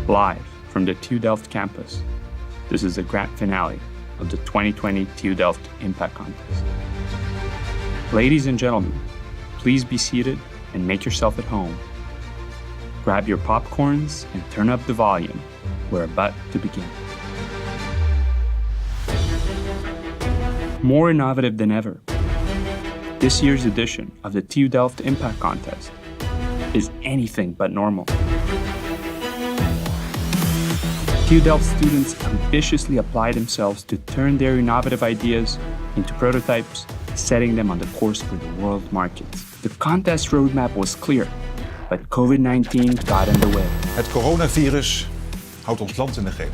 Live from the TU Delft campus, this is the grand finale of the 2020 TU Delft Impact Contest. Ladies and gentlemen, please be seated and make yourself at home. Grab your popcorns and turn up the volume. We're about to begin. More innovative than ever, this year's edition of the TU Delft Impact Contest is anything but normal. TU Delft students ambitiously apply themselves to turn their innovative ideas into prototypes, setting them on the course for the world markets. The contest roadmap was clear, but COVID-19 got in the way. Het coronavirus houdt ons land in de greep.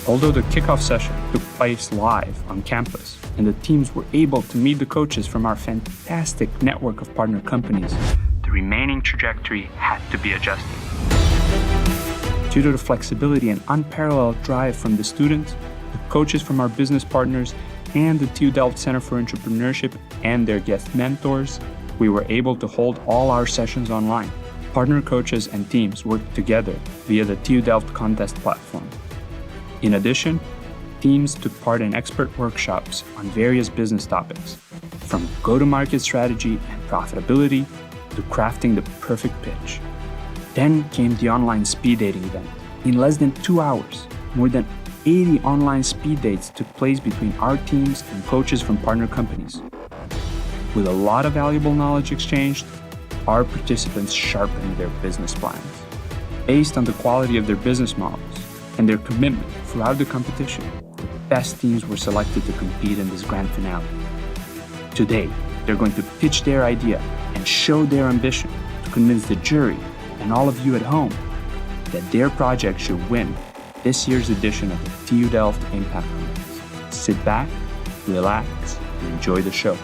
Although the kickoff session took place live on campus and the teams were able to meet the coaches from our fantastic network of partner companies, the remaining trajectory had to be adjusted. Due to the flexibility and unparalleled drive from the students, the coaches from our business partners, and the TU Delft Center for Entrepreneurship and their guest mentors, we were able to hold all our sessions online. Partner coaches and teams worked together via the TU Delft contest platform. In addition, teams took part in expert workshops on various business topics, from go-to-market strategy and profitability to crafting the perfect pitch. Then came the online speed dating event. In less than 2 hours, more than 80 online speed dates took place between our teams and coaches from partner companies. With a lot of valuable knowledge exchanged, our participants sharpened their business plans. Based on the quality of their business models and their commitment throughout the competition, the best teams were selected to compete in this grand finale. Today, they're going to pitch their idea and show their ambition to convince the jury and all of you at home that their project should win this year's edition of the TU Delft Impact Contest. Sit back, relax, and enjoy the show.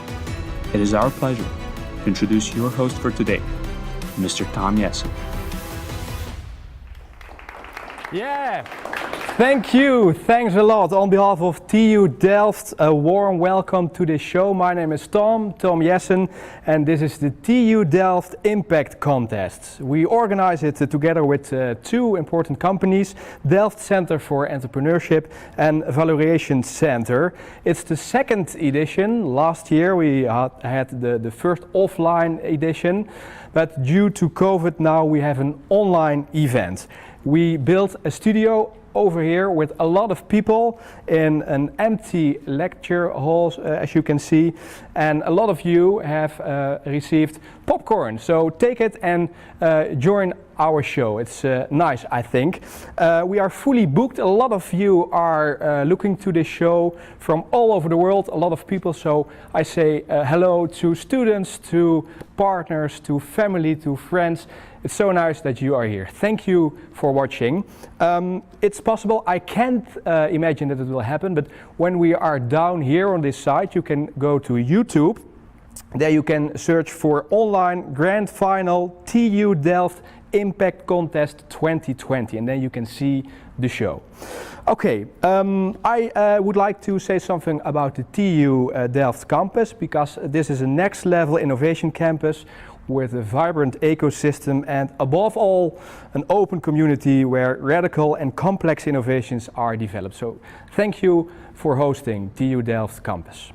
It is our pleasure to introduce your host for today, Mr. Tom Jessen. Yeah, thank you. Thanks a lot. On behalf of TU Delft, a warm welcome to this show. My name is Tom Jessen, and this is the TU Delft Impact Contest. We organize it together with two important companies, Delft Center for Entrepreneurship and Valuation Center. It's the second edition. Last year we had the first offline edition, but due to COVID now we have an online event. We built a studio over here with a lot of people in an empty lecture hall, as you can see, and a lot of you have received popcorn. So take it and join our show. It's nice, I think. We are fully booked. A lot of you are looking to this show from all over the world, a lot of people. So I say hello to students, to partners, to family, to friends. It's so nice that you are here. Thank you for watching. It's possible, I can't imagine that it will happen, but when we are down here on this site, you can go to YouTube. There you can search for online grand final TU Delft Impact Contest 2020, and then you can see the show. Okay, I would like to say something about the TU Delft campus, because this is a next level innovation campus with a vibrant ecosystem and above all an open community where radical and complex innovations are developed. So thank you for hosting TU Delft campus.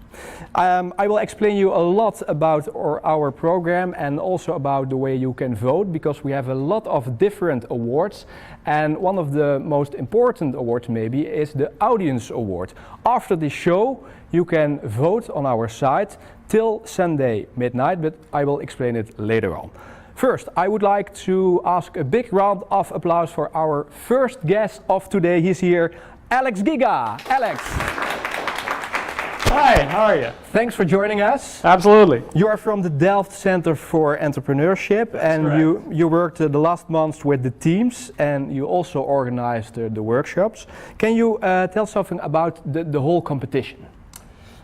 I will explain you a lot about our program and also about the way you can vote, because we have a lot of different awards, and one of the most important awards maybe is the Audience Award. After the show you can vote on our site till Sunday midnight, but I will explain it later on. First, I would like to ask a big round of applause for our first guest of today. He's here, Alex Giga. Alex. Hi, how are you? Thanks for joining us. Absolutely. You are from the Delft Center for Entrepreneurship. That's and correct. you worked the last months with the teams, and you also organized the workshops. Can you tell something about the whole competition?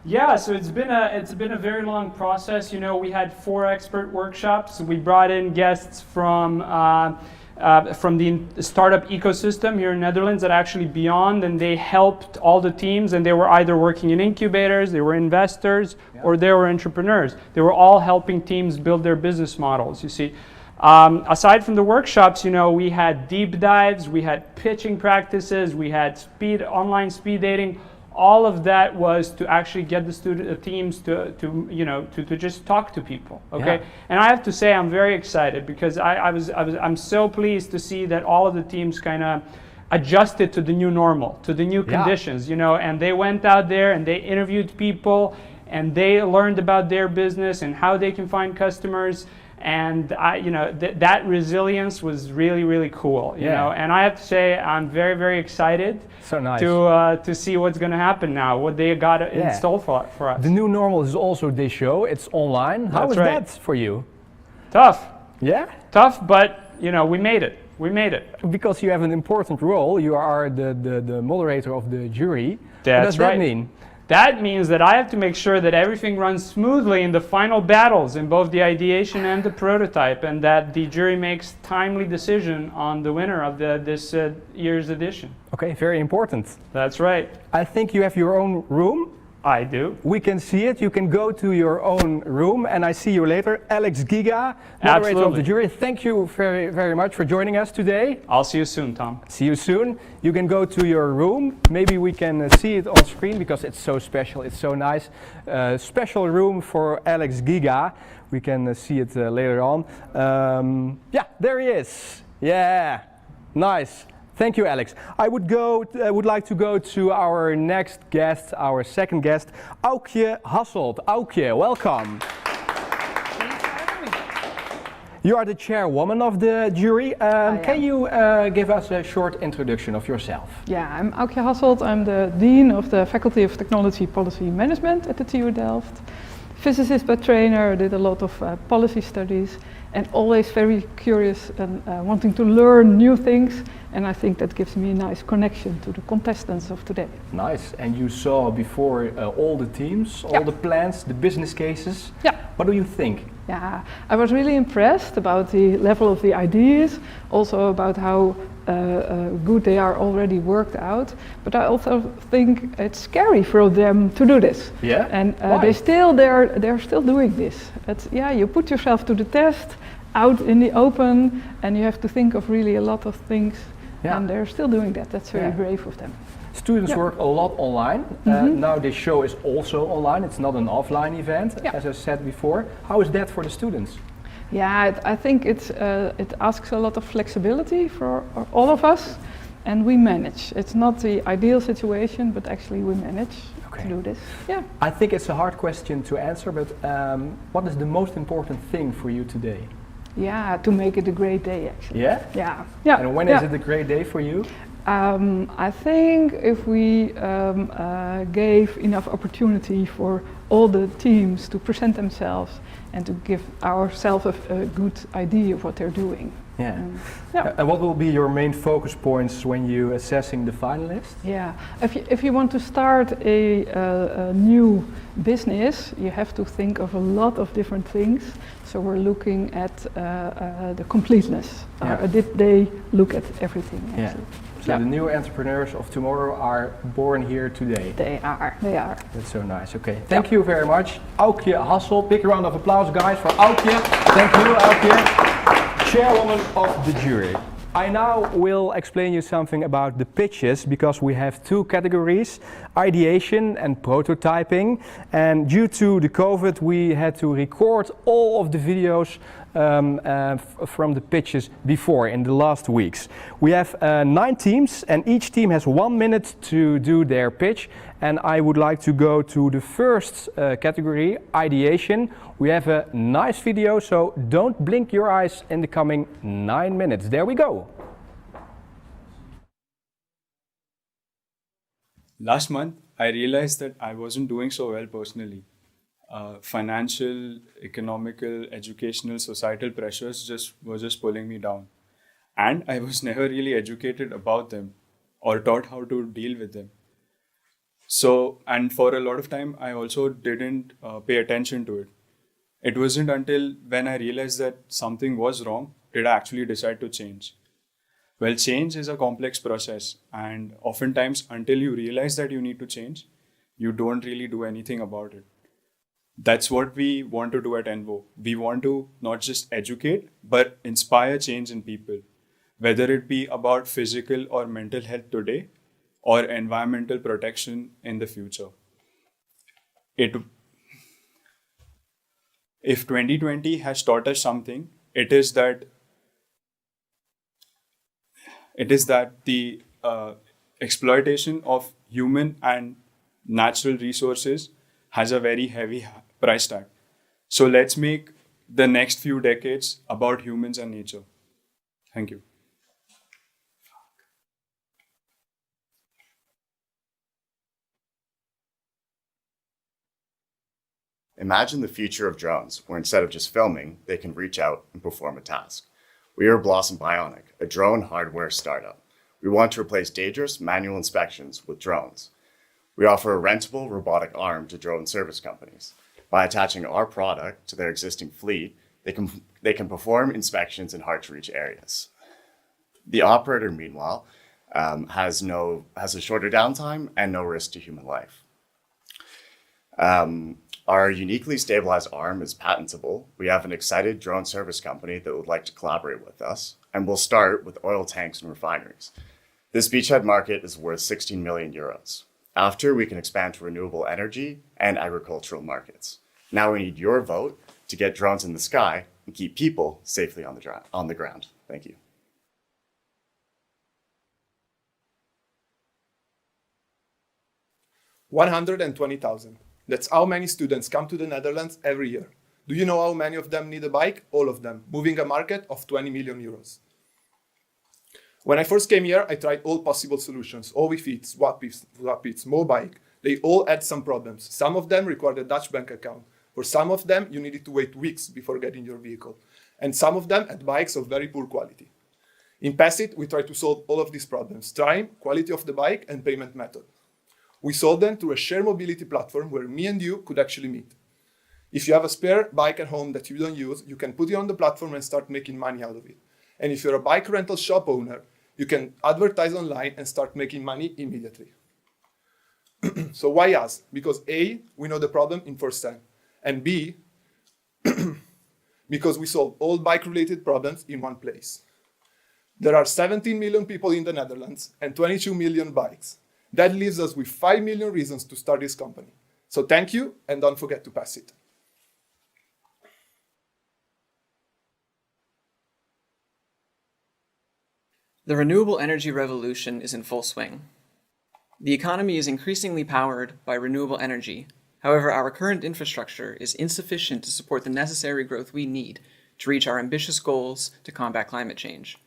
Yeah, so it's been a very long process. You know, we had 4 expert workshops. We brought in guests from the startup ecosystem here in Netherlands that actually beyond, and they helped all the teams, and they were either working in incubators, they were investors, or they were entrepreneurs. They were all helping teams build their business models, you see. Aside from the workshops, we had deep dives, we had pitching practices, we had online speed dating. All of that was to actually get the teams to just talk to people. Okay, Yeah. and I have to say I'm very excited because I'm so pleased to see that all of the teams kind of adjusted to the new normal, to the new conditions. And they went out there and they interviewed people and they learned about their business and how they can find customers. And that resilience was really, really cool. You know, and I have to say I'm very, very excited. So nice. To see what's going to happen now, what they got installed for us. The new normal is also this show. It's online. How is that for you? Tough. Yeah? Tough, but we made it. We made it. Because you have an important role. You are the moderator of the jury. That's what does that mean? That means that I have to make sure that everything runs smoothly in the final battles in both the ideation and the prototype, and that the jury makes timely decision on the winner of this year's edition. Okay, very important. That's right. I think you have your own room. I do. We can see it. You can go to your own room, and I see you later. Alex Giga, moderator Absolutely. of the jury. Thank you very, very much for joining us today. I'll see you soon, Tom. See you soon. You can go to your room. Maybe we can see it on screen because it's so special. It's so nice. Special room for Alex Giga. We can see it later on. Yeah, there he is. Yeah, nice. Thank you, Alex. I would like to go to our next guest, our second guest, Aukje Hasselt. Aukje, welcome. You are the chairwoman of the jury. Can you give us a short introduction of yourself? Yeah, I'm Aukje Hasselt. I'm the Dean of the Faculty of Technology Policy Management at the TU Delft. Physicist by trainer, did a lot of policy studies and always very curious and wanting to learn new things. And I think that gives me a nice connection to the contestants of today. Nice. And you saw before all the teams, all the plans, the business cases. Yeah. What do you think? Yeah, I was really impressed about the level of the ideas, also about how good they are already worked out. But I also think it's scary for them to do this. Yeah. And Why? they're still doing this. You put yourself to the test out in the open, and you have to think of really a lot of things. Yeah. And they're still doing that. That's very brave of them. Students work a lot online. Now this show is also online. It's not an offline event, as I said before. How is that for the students? Yeah, I think it asks a lot of flexibility for all of us, and we manage. It's not the ideal situation, but actually we manage to do this. Yeah. I think it's a hard question to answer, but what is the most important thing for you today? Yeah, to make it a great day, actually. Yeah? Yeah. Yeah. And when is it a great day for you? I think if we gave enough opportunity for all the teams to present themselves and to give ourselves a good idea of what they're doing. Yeah. And what will be your main focus points when you assessing the finalists? Yeah, if you want to start a new business, you have to think of a lot of different things. So we're looking at the completeness. Did they look at everything? Actually? So the new entrepreneurs of tomorrow are born here today. They are. That's so nice. Okay, thank you very much. Aukje Hasselt, big round of applause, guys, for Aukje. Thank you, Aukje, chairwoman of the jury. I now will explain you something about the pitches, because we have two categories, ideation and prototyping. And due to the COVID, we had to record all of the videos from the pitches before in the last weeks. We have 9 teams, and each team has 1 minute to do their pitch. And I would like to go to the first category, ideation. We have a nice video, so don't blink your eyes in the coming 9 minutes. There we go. Last month, I realized that I wasn't doing so well personally. Financial, economical, educational, societal pressures were just pulling me down. And I was never really educated about them or taught how to deal with them. So, and for a lot of time, I also didn't pay attention to it. It wasn't until when I realized that something was wrong did I actually decide to change. Well, change is a complex process, and oftentimes until you realize that you need to change, you don't really do anything about it. That's what we want to do at Envo. We want to not just educate, but inspire change in people, whether it be about physical or mental health today or environmental protection in the future. If 2020 has taught us something, it is that the exploitation of human and natural resources has a very heavy price tag. So let's make the next few decades about humans and nature. Thank you. Imagine the future of drones, where instead of just filming, they can reach out and perform a task. We are Blossom Bionic, a drone hardware startup. We want to replace dangerous manual inspections with drones. We offer a rentable robotic arm to drone service companies. By attaching our product to their existing fleet, they can perform inspections in hard-to-reach areas. The operator, meanwhile, has a shorter downtime and no risk to human life. Our uniquely stabilized arm is patentable. We have an excited drone service company that would like to collaborate with us, and we'll start with oil tanks and refineries. This beachhead market is worth 16 million euros. After, we can expand to renewable energy and agricultural markets. Now we need your vote to get drones in the sky and keep people safely on the ground. Thank you. $120,000. That's how many students come to the Netherlands every year. Do you know how many of them need a bike? All of them, moving a market of 20 million euros. When I first came here, I tried all possible solutions, OV-Fit, swap-its, Mobike. They all had some problems. Some of them required a Dutch bank account. For some of them, you needed to wait weeks before getting your vehicle. And some of them had bikes of very poor quality. In Passit, we tried to solve all of these problems: time, quality of the bike, and payment method. We solved them through a shared mobility platform where me and you could actually meet. If you have a spare bike at home that you don't use, you can put it on the platform and start making money out of it. And if you're a bike rental shop owner, you can advertise online and start making money immediately. So why us? Because A, we know the problem in firsthand, and B, because we solve all bike-related problems in one place. There are 17 million people in the Netherlands and 22 million bikes. That leaves us with 5 million reasons to start this company. So thank you, and don't forget to pass it. The renewable energy revolution is in full swing. The economy is increasingly powered by renewable energy. However, our current infrastructure is insufficient to support the necessary growth we need to reach our ambitious goals to combat climate change.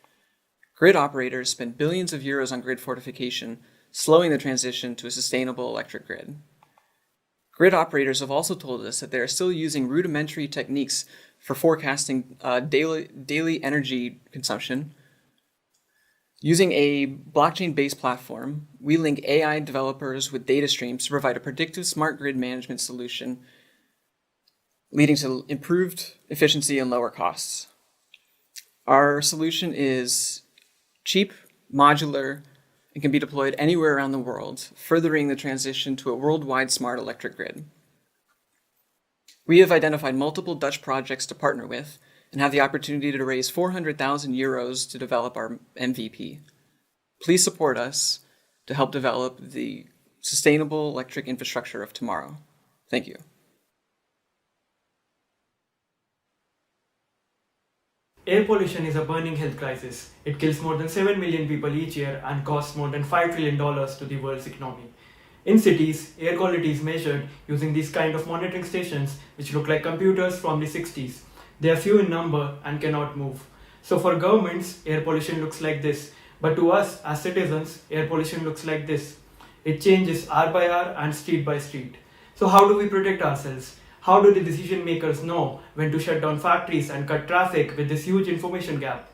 Grid operators spend billions of euros on grid fortification, slowing the transition to a sustainable electric grid. Grid operators have also told us that they are still using rudimentary techniques for forecasting daily energy consumption. Using a blockchain-based platform, we link AI developers with data streams to provide a predictive smart grid management solution, leading to improved efficiency and lower costs. Our solution is cheap, modular, and can be deployed anywhere around the world, furthering the transition to a worldwide smart electric grid. We have identified multiple Dutch projects to partner with, and have the opportunity to raise 400,000 euros to develop our MVP. Please support us to help develop the sustainable electric infrastructure of tomorrow. Thank you. Air pollution is a burning health crisis. It kills more than 7 million people each year and costs more than $5 trillion to the world's economy. In cities, air quality is measured using these kind of monitoring stations which look like computers from the 60s. They are few in number and cannot move. So for governments, air pollution looks like this. But to us, as citizens, air pollution looks like this. It changes hour by hour and street by street. So how do we protect ourselves? How do the decision makers know when to shut down factories and cut traffic with this huge information gap?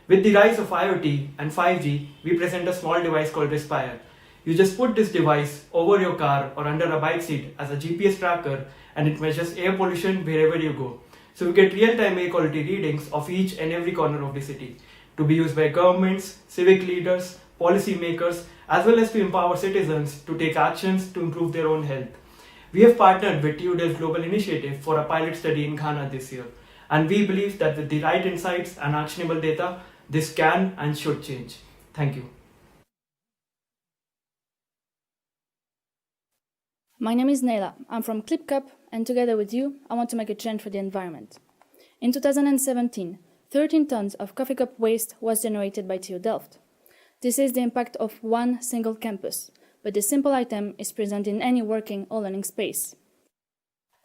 With the rise of IoT and 5G, we present a small device called Spire. You just put this device over your car or under a bike seat as a GPS tracker, and it measures air pollution wherever you go. So we get real-time air quality readings of each and every corner of the city to be used by governments, civic leaders, policy makers, as well as to empower citizens to take actions to improve their own health. We have partnered with TU Delft Global Initiative for a pilot study in Ghana this year, and we believe that with the right insights and actionable data, this can and should change. Thank you. My name is Nayla. I'm from ClipCup, and together with you, I want to make a change for the environment. In 2017, 13 tons of coffee cup waste was generated by TU Delft. This is the impact of one single campus, but the simple item is present in any working or learning space.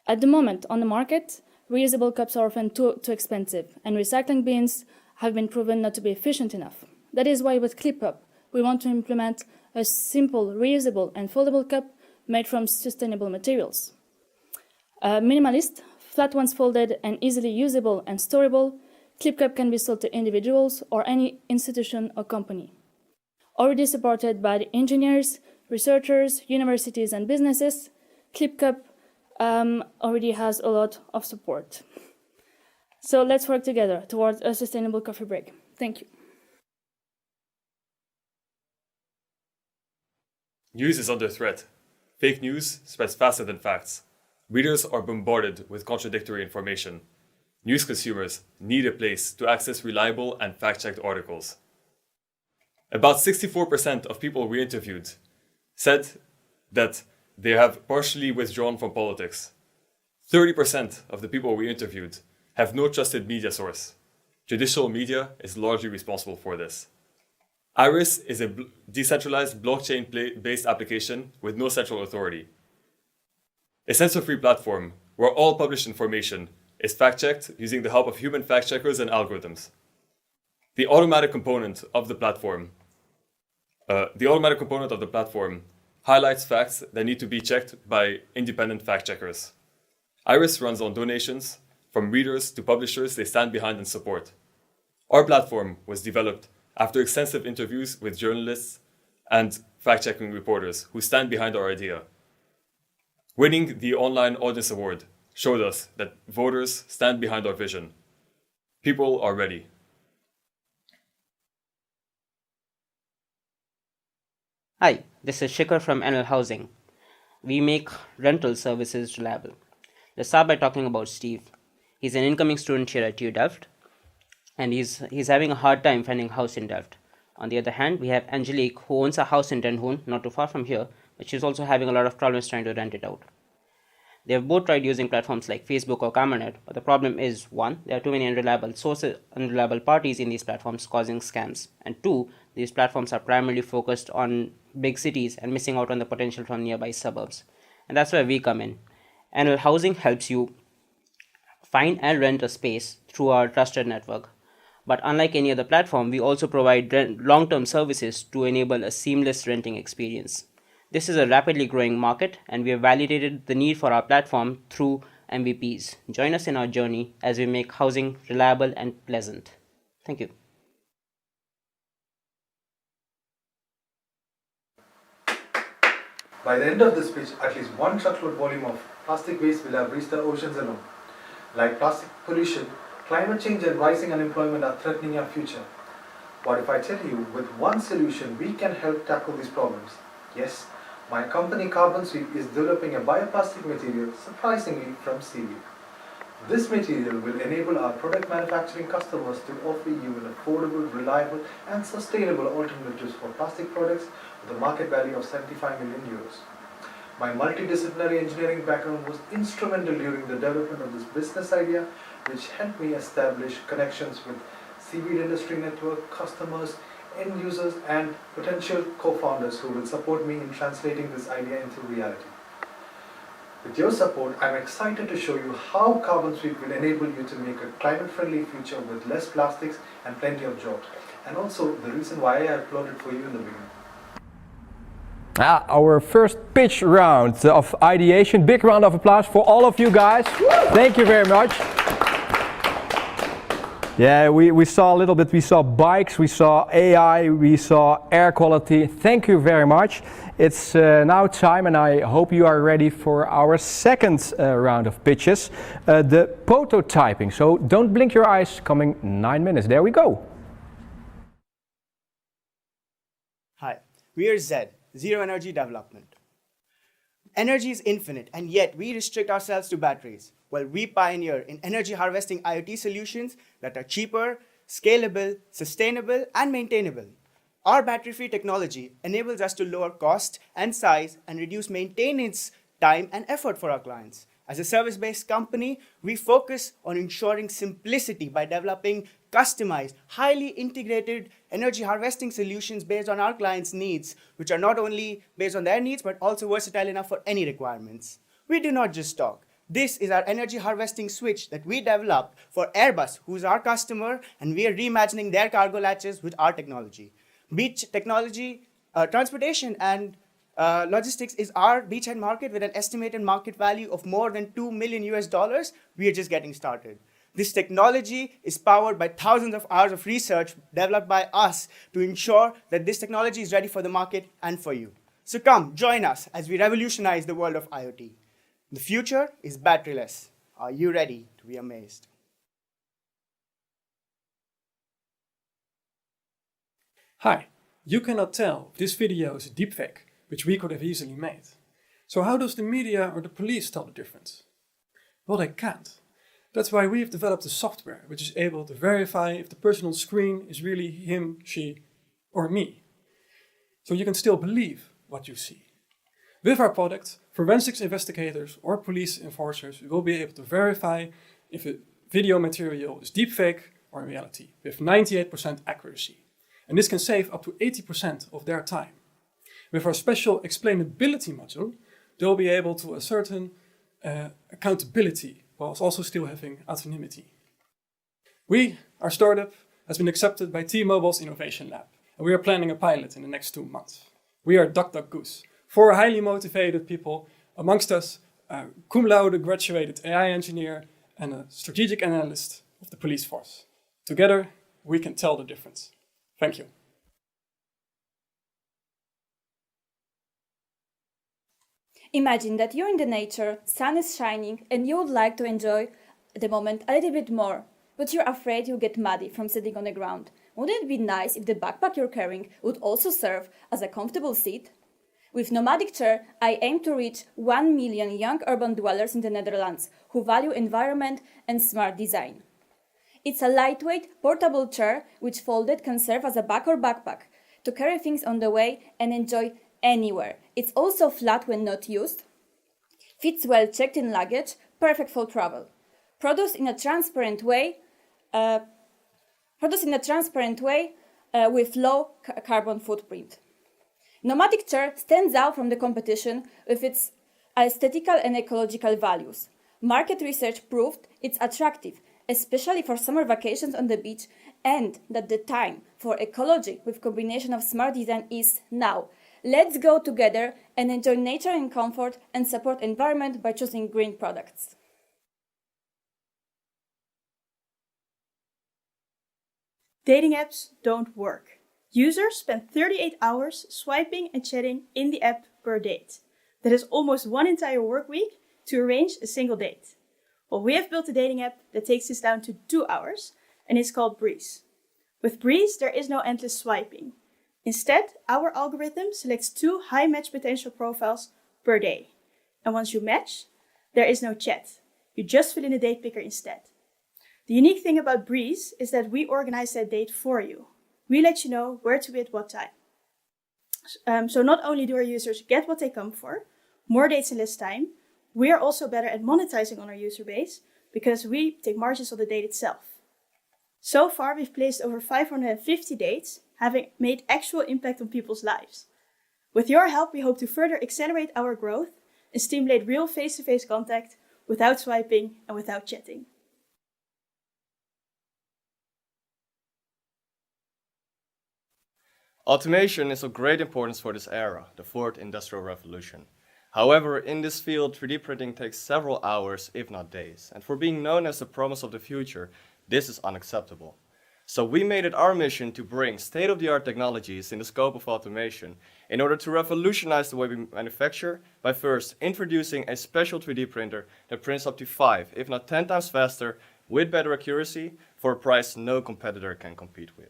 At the moment, on the market, reusable cups are often too expensive, and recycling bins have been proven not to be efficient enough. That is why with ClipCup, we want to implement a simple, reusable and foldable cup made from sustainable materials. Minimalist, flat ones folded and easily usable and storable, ClipCup can be sold to individuals or any institution or company. Already supported by the engineers, researchers, universities and businesses, ClipCup already has a lot of support. So let's work together towards a sustainable coffee break. Thank you. News is under threat. Fake news spreads faster than facts. Readers are bombarded with contradictory information. News consumers need a place to access reliable and fact-checked articles. About 64% of people we interviewed said that they have partially withdrawn from politics. 30% of the people we interviewed have no trusted media source. Traditional media is largely responsible for this. Iris is a decentralized blockchain-based application with no central authority. A censor-free platform where all published information is fact-checked using the help of human fact-checkers and algorithms. The automatic component of the platform highlights facts that need to be checked by independent fact-checkers. Iris runs on donations from readers to publishers they stand behind and support. Our platform was developed after extensive interviews with journalists and fact-checking reporters who stand behind our idea. Winning the Online Audience Award showed us that voters stand behind our vision. People are ready. Hi, this is Shikhar from Enel Housing. We make rental services reliable. Let's start by talking about Steve. He's an incoming student here at TU Delft, and he's having a hard time finding a house in Delft. On the other hand, we have Angelique, who owns a house in Den Hoorn, not too far from here, but she's also having a lot of problems trying to rent it out. They have both tried using platforms like Facebook or Camernet, but the problem is, 1, there are too many unreliable parties in these platforms causing scams, and 2, these platforms are primarily focused on big cities and missing out on the potential from nearby suburbs. And that's where we come in. Enel Housing helps you find and rent a space through our trusted network. But unlike any other platform, we also provide long-term services to enable a seamless renting experience. This is a rapidly growing market, and we have validated the need for our platform through MVPs. Join us in our journey as we make housing reliable and pleasant. Thank you. By the end of this pitch, at least 1 truckload volume of plastic waste will have reached the oceans alone. Like plastic pollution, climate change and rising unemployment are threatening our future. What if I tell you, with one solution, we can help tackle these problems? Yes, my company Carbon Sweep is developing a bioplastic material, surprisingly from seaweed. This material will enable our product manufacturing customers to offer you an affordable, reliable and sustainable alternatives for plastic products with a market value of 75 million euros. My multidisciplinary engineering background was instrumental during the development of this business idea, which helped me establish connections with seaweed industry network, customers, end users and potential co-founders who will support me in translating this idea into reality. With your support, I'm excited to show you how Carbon Sweep will enable you to make a climate-friendly future with less plastics and plenty of jobs. And also the reason why I applauded for you in the beginning. Our first pitch round of ideation. Big round of applause for all of you guys. Thank you very much. Yeah, we saw a little bit, we saw bikes, we saw AI, we saw air quality. Thank you very much. It's now time, and I hope you are ready for our second round of pitches, the prototyping. So don't blink your eyes, coming 9 minutes. There we go. Hi, we are Z, Zero Energy Development. Energy is infinite, and yet we restrict ourselves to batteries, while we pioneer in energy harvesting IoT solutions that are cheaper, scalable, sustainable, and maintainable. Our battery-free technology enables us to lower cost and size and reduce maintenance time and effort for our clients. As a service-based company, we focus on ensuring simplicity by developing customized, highly integrated energy harvesting solutions based on our clients' needs, which are not only based on their needs, but also versatile enough for any requirements. We do not just talk. This is our energy harvesting switch that we developed for Airbus, who's our customer, and we are reimagining their cargo latches with our technology. Beach technology, transportation, and logistics is our beachhead market with an estimated market value of more than $2 million US. We are just getting started. This technology is powered by thousands of hours of research developed by us to ensure that this technology is ready for the market and for you. So come, join us as we revolutionize the world of IoT. The future is batteryless. Are you ready to be amazed? Hi, you cannot tell if this video is a deepfake, which we could have easily made. So how does the media or the police tell the difference? Well, they can't. That's why we've developed a software which is able to verify if the person on screen is really him, she, or me. So you can still believe what you see. With our product, forensics investigators or police enforcers will be able to verify if a video material is deepfake or reality with 98% accuracy. And this can save up to 80% of their time. With our special explainability module, they'll be able to ascertain accountability while also still having anonymity. Our startup, has been accepted by T-Mobile's Innovation Lab, and we are planning a pilot in the next 2 months. We are DuckDuckGoose, 4 highly motivated people, amongst us a cum laude graduated AI engineer and a strategic analyst of the police force. Together, we can tell the difference. Thank you. Imagine that you're in the nature, sun is shining, and you would like to enjoy the moment a little bit more, but you're afraid you'll get muddy from sitting on the ground. Wouldn't it be nice if the backpack you're carrying would also serve as a comfortable seat? With Nomadic Chair, I aim to reach 1 million young urban dwellers in the Netherlands who value environment and smart design. It's a lightweight, portable chair which folded can serve as a bag or backpack to carry things on the way and enjoy anywhere. It's also flat when not used, fits well checked in luggage, perfect for travel. Produced in a transparent way with low carbon footprint. Nomadic Chair stands out from the competition with its aesthetical and ecological values. Market research proved it's attractive, especially for summer vacations on the beach, and that the time for ecology with combination of smart design is now. Let's go together and enjoy nature and comfort and support environment by choosing green products. Dating apps don't work. Users spend 38 hours swiping and chatting in the app per date. That is almost 1 entire work week to arrange a single date. Well, we have built a dating app that takes this down to 2 hours, and it's called Breeze. With Breeze, there is no endless swiping. Instead, our algorithm selects 2 high match potential profiles per day. And once you match, there is no chat. You just fill in a date picker instead. The unique thing about Breeze is that we organize that date for you. We let you know where to be at what time. So not only do our users get what they come for, more dates in less time, we are also better at monetizing on our user base because we take margins on the date itself. So far, we've placed over 550 dates, having made actual impact on people's lives. With your help, we hope to further accelerate our growth and stimulate real face-to-face contact without swiping and without chatting. Automation is of great importance for this era, the 4th Industrial Revolution. However, in this field, 3D printing takes several hours, if not days. And for being known as the promise of the future, this is unacceptable. So we made it our mission to bring state-of-the-art technologies in the scope of automation in order to revolutionize the way we manufacture by first introducing a special 3D printer that prints up to 5, if not 10 times faster with better accuracy for a price no competitor can compete with.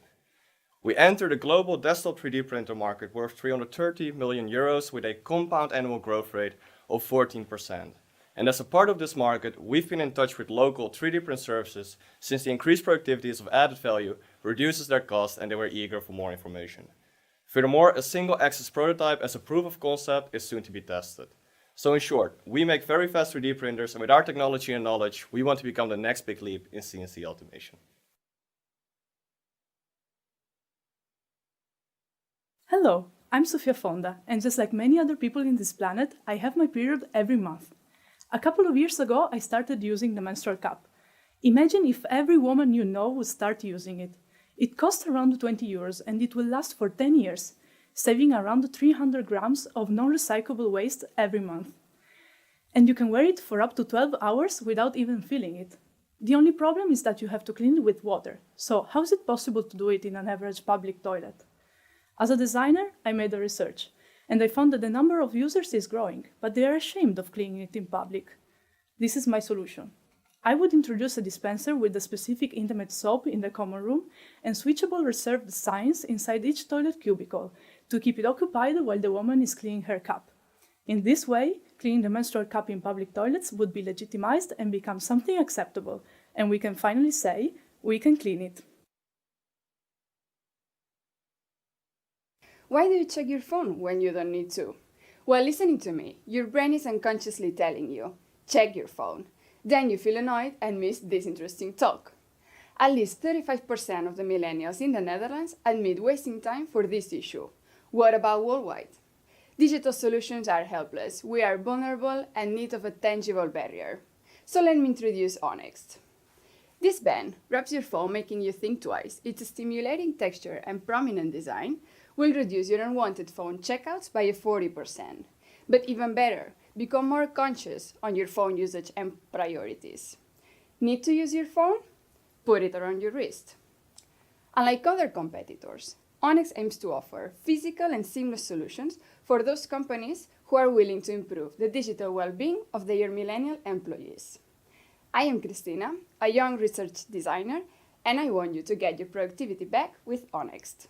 We entered the global desktop 3D printer market worth 330 million euros with a compound annual growth rate of 14%. And as a part of this market, we've been in touch with local 3D print services since the increased productivities of added value reduces their cost and they were eager for more information. Furthermore, a single axis prototype as a proof of concept is soon to be tested. So in short, we make very fast 3D printers, and with our technology and knowledge, we want to become the next big leap in CNC automation. Hello, I'm Sofia Fonda, and just like many other people in this planet, I have my period every month. A couple of years ago, I started using the menstrual cup. Imagine if every woman you know would start using it. It costs around 20 euros and it will last for 10 years, saving around 300 grams of non-recyclable waste every month. And you can wear it for up to 12 hours without even feeling it. The only problem is that you have to clean it with water. So how is it possible to do it in an average public toilet? As a designer, I made a research, and I found that the number of users is growing, but they are ashamed of cleaning it in public. This is my solution. I would introduce a dispenser with a specific intimate soap in the common room and switchable reserved signs inside each toilet cubicle to keep it occupied while the woman is cleaning her cup. In this way, cleaning the menstrual cup in public toilets would be legitimized and become something acceptable, and we can finally say, we can clean it. Why do you check your phone when you don't need to? Well, listening to me, your brain is unconsciously telling you, check your phone. Then you feel annoyed and miss this interesting talk. At least 35% of the millennials in the Netherlands admit wasting time for this issue. What about worldwide? Digital solutions are helpless, we are vulnerable and need of a tangible barrier. So let me introduce Onyx. This band wraps your phone, making you think twice. Its stimulating texture and prominent design will reduce your unwanted phone checkouts by 40%. But even better, become more conscious on your phone usage and priorities. Need to use your phone? Put it around your wrist. Unlike other competitors, Onyx aims to offer physical and seamless solutions for those companies who are willing to improve the digital well-being of their millennial employees. I am Christina, a young research designer, and I want you to get your productivity back with Onyx.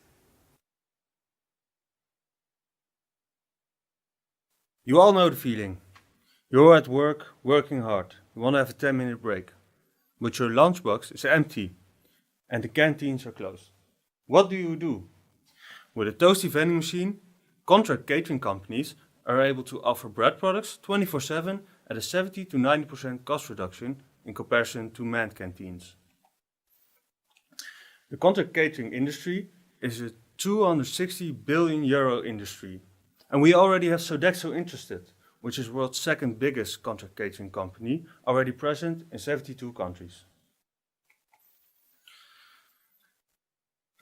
You all know the feeling. You're at work, working hard. You want to have a 10-minute break. But your lunchbox is empty and the canteens are closed. What do? With a toasty vending machine, contract catering companies are able to offer bread products 24/7 at a 70 to 90% cost reduction in comparison to manned canteens. The contract catering industry is a 260 billion euro industry. And we already have Sodexo interested, which is the world's second biggest contract catering company, already present in 72 countries.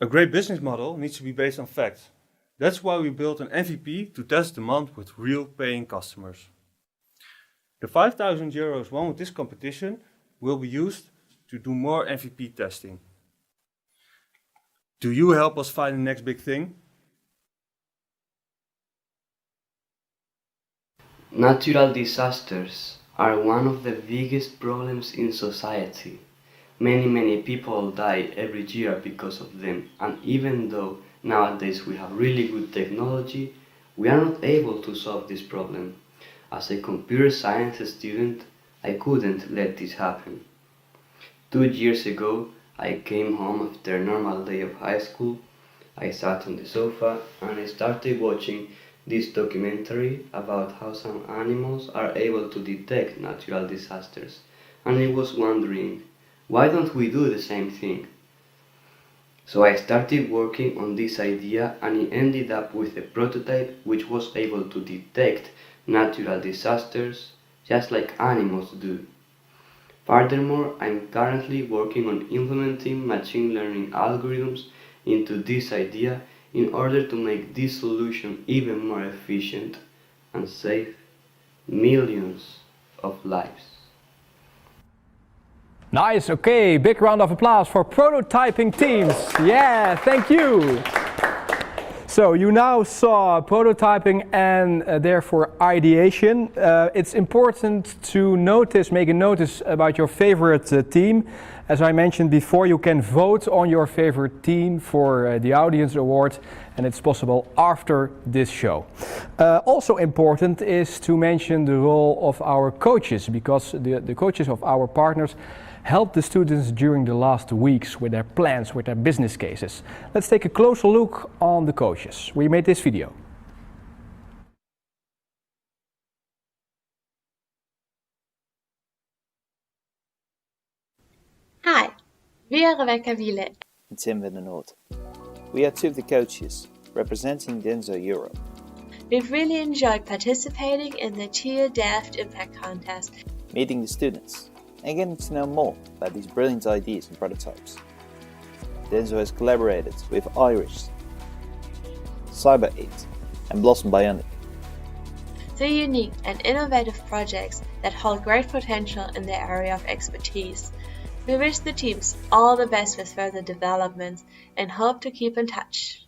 A great business model needs to be based on facts. That's why we built an MVP to test demand with real paying customers. The 5,000 euros won with this competition will be used to do more MVP testing. Do you help us find the next big thing? Natural disasters are one of the biggest problems in society. Many people die every year because of them, and even though nowadays we have really good technology, we are not able to solve this problem. As a computer science student, I couldn't let this happen. 2 years ago, I came home after a normal day of high school. I sat on the sofa and I started watching this documentary about how some animals are able to detect natural disasters, and I was wondering, why don't we do the same thing? So I started working on this idea and it ended up with a prototype which was able to detect natural disasters just like animals do. Furthermore, I'm currently working on implementing machine learning algorithms into this idea in order to make this solution even more efficient and save millions of lives. Nice, okay, big round of applause for prototyping teams. Yeah, thank you. So you now saw prototyping and therefore ideation. It's important to make a notice about your favorite team. As I mentioned before, you can vote on your favorite team for the Audience Award, and it's possible after this show. Also important is to mention the role of our coaches, because the coaches of our partners help the students during the last weeks with their plans, with their business cases. Let's take a closer look on the coaches. We made this video. Hi, we are Rebecca Wiele and Tim van der Noort. We are two of the coaches representing Denso Europe. We've really enjoyed participating in the TU Delft Impact Contest, meeting the students and getting to know more about these brilliant ideas and prototypes. Denso has collaborated with Irish, Cyber 8 and Blossom Bionic. Three unique and innovative projects that hold great potential in their area of expertise. We wish the teams all the best with further developments and hope to keep in touch.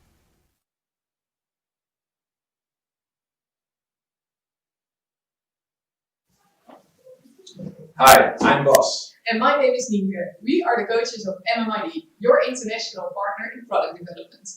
Hi, I'm Bas. And my name is Nienke. We are the coaches of MMID, your international partner in product development.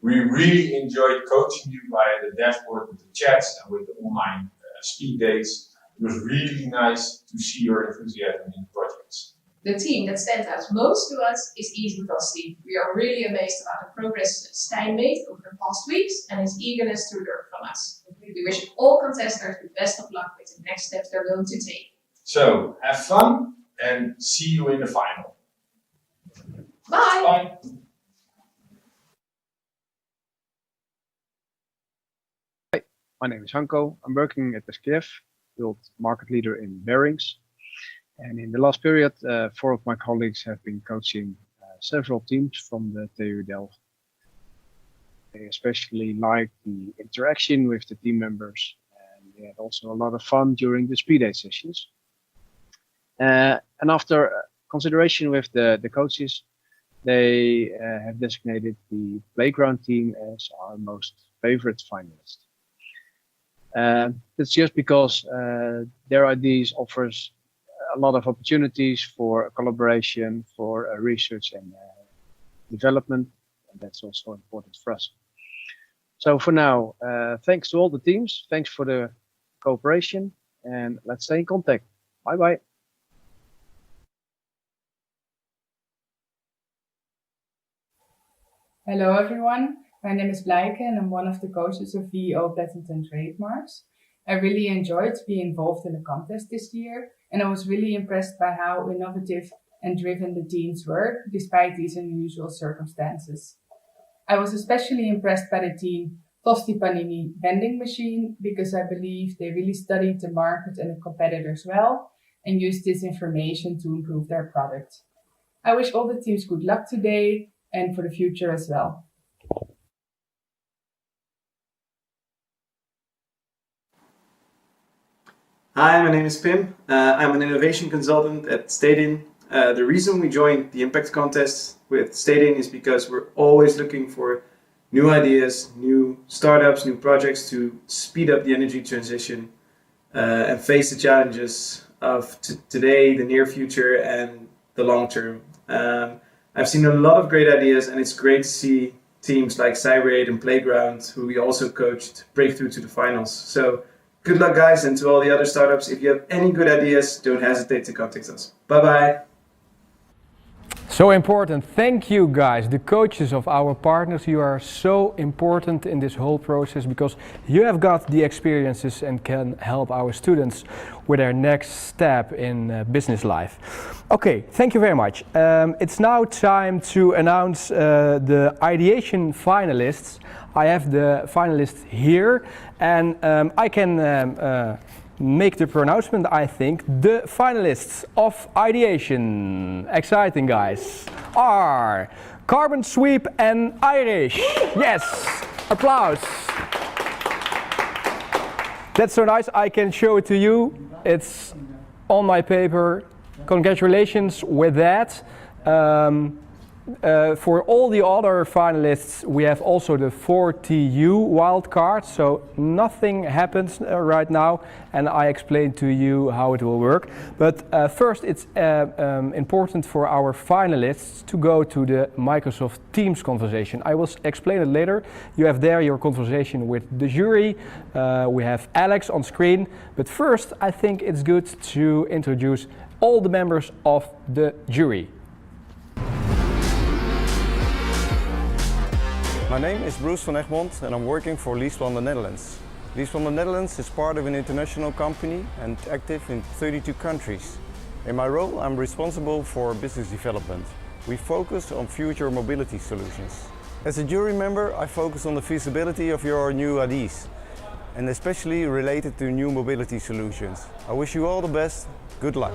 We really enjoyed coaching you via the dashboard with the chats and with the online speed dates. It was really nice to see your enthusiasm in the projects. The team that stands out most to us is Easy Frosty. We are really amazed about the progress Stijn made over the past weeks and his eagerness to learn from us. We wish all contestants the best of luck with the next steps they're going to take. So, have fun and see you in the final. Bye! Bye! Hi, my name is Hanko. I'm working at SKF, field market leader in bearings. And in the last period, 4 of my colleagues have been coaching several teams from the TU Delft. They especially like the interaction with the team members, and they had also a lot of fun during the speed day sessions. And after consideration with the coaches, they have designated the playground team as our most favorite finalist. That's just because their ideas offers a lot of opportunities for collaboration, for research and development, and that's also important for us. So for now, thanks to all the teams, thanks for the cooperation, and let's stay in contact. Bye bye. Hello everyone, my name is Blijke and I'm one of the coaches of VO Patent and Trademarks. I really enjoyed being involved in the contest this year, and I was really impressed by how innovative and driven the teams were, despite these unusual circumstances. I was especially impressed by the team Tosti Panini vending machine, because I believe they really studied the market and the competitors well and used this information to improve their product. I wish all the teams good luck today and for the future as well. Hi, my name is Pim. I'm an innovation consultant at Stedin. The reason we joined the Impact Contest with Stedin is because we're always looking for new ideas, new startups, new projects to speed up the energy transition and face the challenges of today, the near future, and the long term. I've seen a lot of great ideas, and it's great to see teams like Cyber 8 and Playground, who we also coached, break through to the finals. So good luck, guys, and to all the other startups. If you have any good ideas, don't hesitate to contact us. Bye-bye. So important. Thank you, guys, the coaches of our partners. You are so important in this whole process because you have got the experiences and can help our students with their next step in business life. Okay, thank you very much. It's now time to announce the Ideation Finalists. I have the finalists here, and I can make the pronouncement, I think. The finalists of Ideation, exciting guys, are Carbon Sweep and Irish. Yes, applause. That's so nice, I can show it to you. It's on my paper. Congratulations with that. For all the other finalists, we have also the 4TU wildcard, so nothing happens right now, and I explain to you how it will work. But first, it's important for our finalists to go to the Microsoft Teams conversation. I will explain it later. You have there your conversation with the jury. We have Alex on screen, but first, I think it's good to introduce all the members of the jury. My name is Bruce van Egmond and I'm working for LeasePlan the Netherlands. LeasePlan the Netherlands is part of an international company and active in 32 countries. In my role, I'm responsible for business development. We focus on future mobility solutions. As a jury member, I focus on the feasibility of your new ideas, and especially related to new mobility solutions. I wish you all the best. Good luck.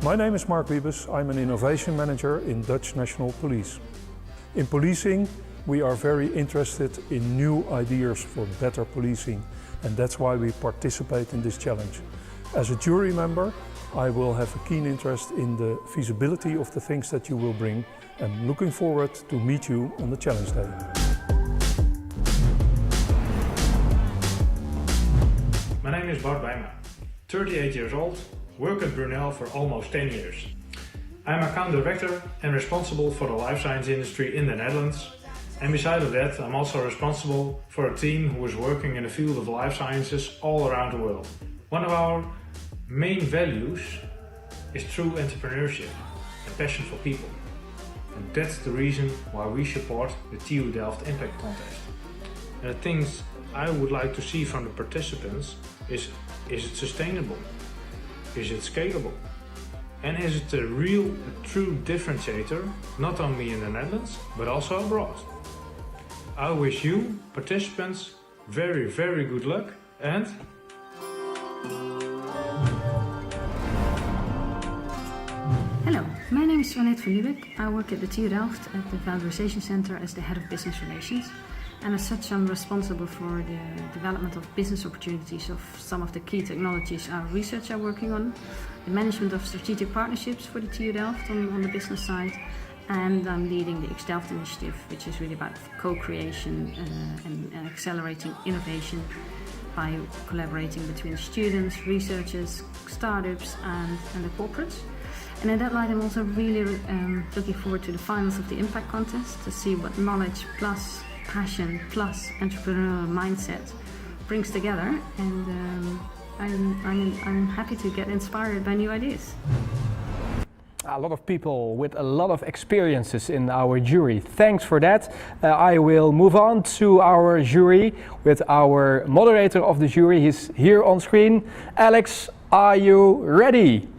My name is Mark Wiebes. I'm an innovation manager in Dutch National Police. In policing, we are very interested in new ideas for better policing, and that's why we participate in this challenge. As a jury member, I will have a keen interest in the feasibility of the things that you will bring, and looking forward to meet you on the challenge day. My name is Bart Bijma, 38 years old, work at Brunel for almost 10 years. I'm account director and responsible for the life science industry in the Netherlands. And beside of that, I'm also responsible for a team who is working in the field of life sciences all around the world. One of our main values is true entrepreneurship and passion for people. And that's the reason why we support the TU Delft Impact Contest. And the things I would like to see from the participants is it sustainable? Is it scalable? And is it a true differentiator, not only in the Netherlands, but also abroad? I wish you, participants, very, very good luck and... Hello, my name is Fiona Trebek. I work at the TU Delft at the Valorization Center as the Head of Business Relations. And as such, I'm responsible for the development of business opportunities of some of the key technologies our research are working on, the management of strategic partnerships for the TU Delft on the business side, and I'm leading the X-Delft initiative, which is really about co-creation and accelerating innovation by collaborating between students, researchers, startups and the corporates. And in that light, I'm also really looking forward to the finals of the Impact Contest to see what knowledge plus passion plus entrepreneurial mindset brings together, and I'm happy to get inspired by new ideas. A lot of people with a lot of experiences in our jury. Thanks for that. I will move on to our jury with our moderator of the jury. He's here on screen. Alex, are you ready?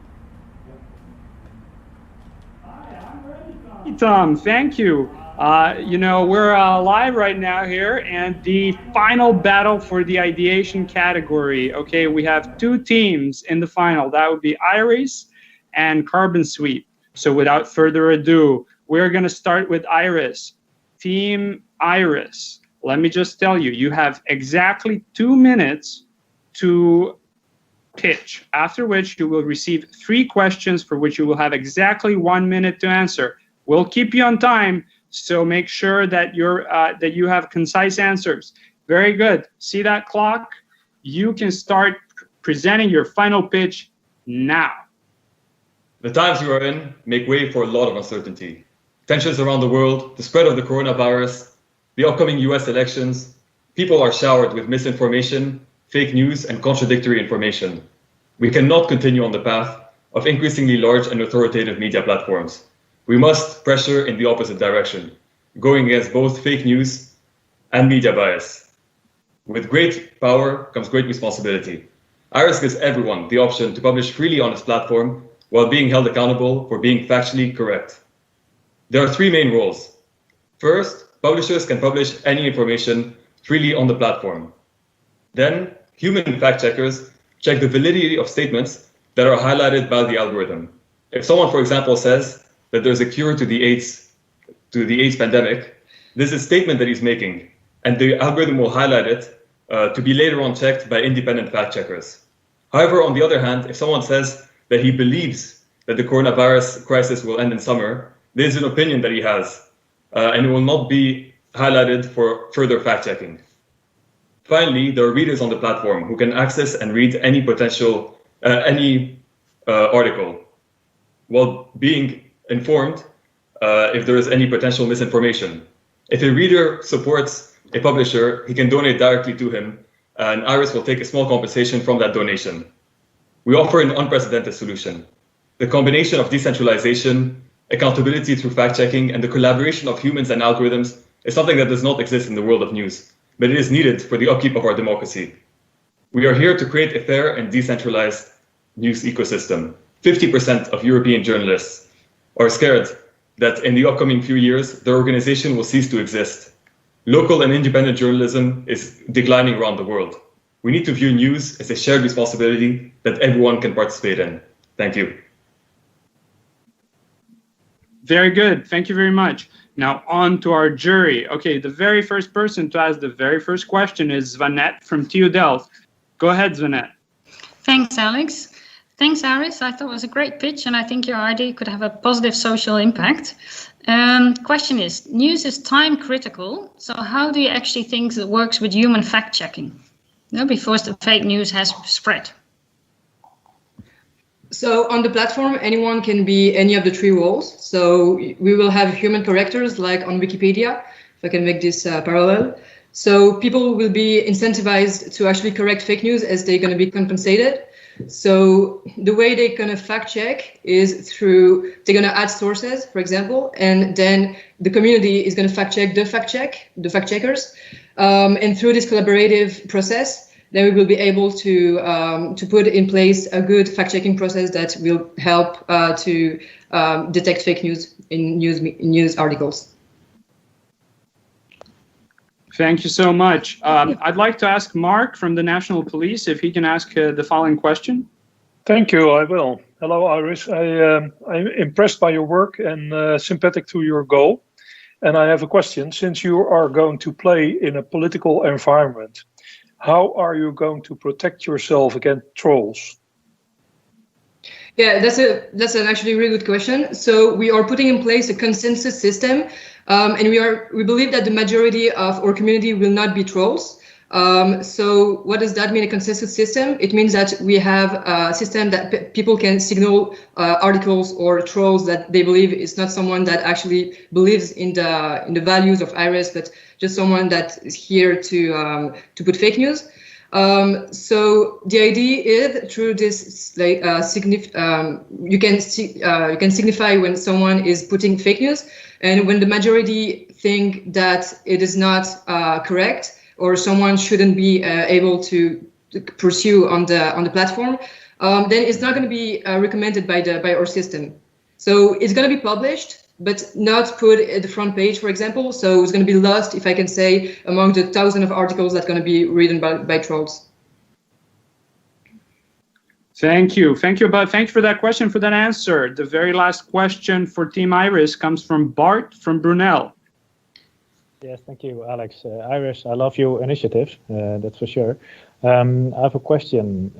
Tom, thank you. We're live right now here, and the final battle for the ideation category. Okay, we have two teams in the final. That would be Iris and Carbon Sweep. So without further ado, we're going to start with Iris. Team Iris, let me just tell you, you have exactly 2 minutes to pitch, after which you will receive 3 questions for which you will have exactly 1 minute to answer. We'll keep you on time, so make sure that you have concise answers. Very good. See that clock? You can start presenting your final pitch now. The times we are in make way for a lot of uncertainty. Tensions around the world, the spread of the coronavirus, the upcoming US elections. People are showered with misinformation, fake news, and contradictory information. We cannot continue on the path of increasingly large and authoritative media platforms. We must pressure in the opposite direction, going against both fake news and media bias. With great power comes great responsibility. Iris gives everyone the option to publish freely on its platform while being held accountable for being factually correct. There are 3 main roles. First, publishers can publish any information freely on the platform. Then, human fact-checkers check the validity of statements that are highlighted by the algorithm. If someone, for example, says that there's a cure to the AIDS pandemic, this is a statement that he's making, and the algorithm will highlight it to be later on checked by independent fact checkers. However, on the other hand, if someone says that he believes that the coronavirus crisis will end in summer, this is an opinion that he has, and it will not be highlighted for further fact-checking. Finally, there are readers on the platform who can access and read any potential, article, while being informed if there is any potential misinformation. If a reader supports a publisher, he can donate directly to him, and IRIS will take a small compensation from that donation. We offer an unprecedented solution. The combination of decentralization, accountability through fact-checking, and the collaboration of humans and algorithms is something that does not exist in the world of news, but it is needed for the upkeep of our democracy. We are here to create a fair and decentralized news ecosystem. 50% of European journalists are scared that in the upcoming few years, their organization will cease to exist. Local and independent journalism is declining around the world. We need to view news as a shared responsibility that everyone can participate in. Thank you. Very good. Thank you very much. Now on to our jury. Okay, the very first person to ask the very first question is Svanette from TU Delft. Go ahead, Svanette. Thanks, Alex. Thanks, Iris. I thought it was a great pitch, and I think your idea could have a positive social impact. Question is, news is time critical, so how do you actually think it works with human fact-checking? Before the fake news has spread. So on the platform, anyone can be any of the three roles. So we will have human correctors like on Wikipedia, if I can make this parallel. So people will be incentivized to actually correct fake news as they're going to be compensated. So the way they're going to fact check is through, they're going to add sources, for example, and then the community is going to fact check the fact checkers. And through this collaborative process, then we will be able to put in place a good fact-checking process that will help to detect fake news in news articles. Thank you so much. I'd like to ask Mark from the National Police if he can ask the following question. Thank you, I will. Hello, Iris. I'm impressed by your work and sympathetic to your goal. And I have a question. Since you are going to play in a political environment, how are you going to protect yourself against trolls? Yeah, that's an actually really good question. So we are putting in place a consensus system, and we believe that the majority of our community will not be trolls. So what does that mean, a consensus system? It means that we have a system that people can signal articles or trolls that they believe is not someone that actually believes in the values of IRIS, but just someone that is here to put fake news. So the idea is through this, like, you can signify when someone is putting fake news, and when the majority think that it is not correct, or someone shouldn't be able to pursue on the platform, then it's not going to be recommended by our system. So it's going to be published, but not put at the front page, for example. So it's going to be lost, if I can say, among the thousands of articles that are going to be written by trolls. Thank you. Thank you, Bud. Thank you for that question, for that answer. The very last question for Team Iris comes from Bart from Brunel. Yes, thank you, Alex. Iris, I love your initiative, that's for sure. I have a question.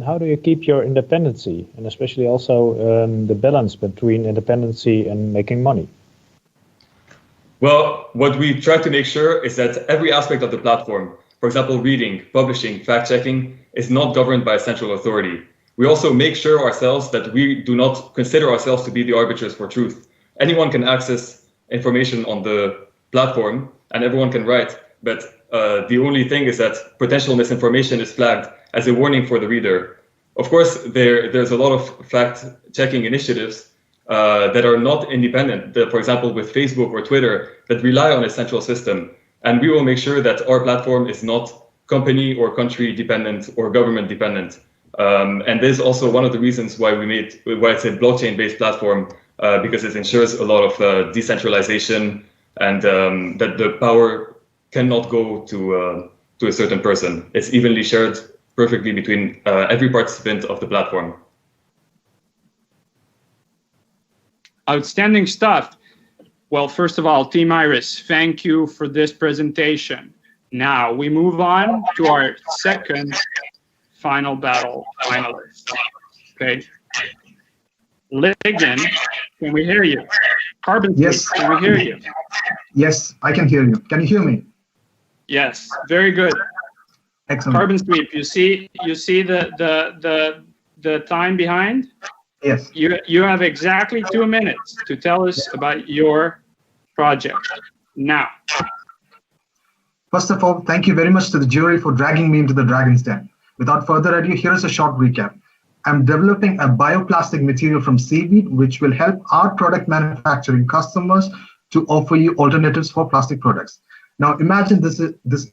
How do you keep your independency, and especially also the balance between independency and making money? Well, what we try to make sure is that every aspect of the platform, for example, reading, publishing, fact-checking, is not governed by a central authority. We also make sure ourselves that we do not consider ourselves to be the arbiters for truth. Anyone can access information on the platform and everyone can write, but the only thing is that potential misinformation is flagged as a warning for the reader. Of course, there's a lot of fact-checking initiatives that are not independent, for example, with Facebook or Twitter, that rely on a central system. And we will make sure that our platform is not company or country dependent or government dependent. And this is also one of the reasons why it's a blockchain-based platform, because it ensures a lot of decentralization and that the power cannot go to a certain person. It's evenly shared perfectly between every participant of the platform. Outstanding stuff. Well, first of all, Team Iris, thank you for this presentation. Now we move on to our second final battle finalists. Okay. Ligand, can we hear you? Carbon Yes. Sweep, can we hear you? Yes, I can hear you. Can you hear me? Yes, very good. Excellent. Carbon Sweep, you see the time behind? Yes. You have exactly 2 minutes to tell us about your project. Now. First of all, thank you very much to the jury for dragging me into the dragon's den. Without further ado, here is a short recap. I'm developing a bioplastic material from seaweed, which will help our product manufacturing customers to offer you alternatives for plastic products. Now, imagine this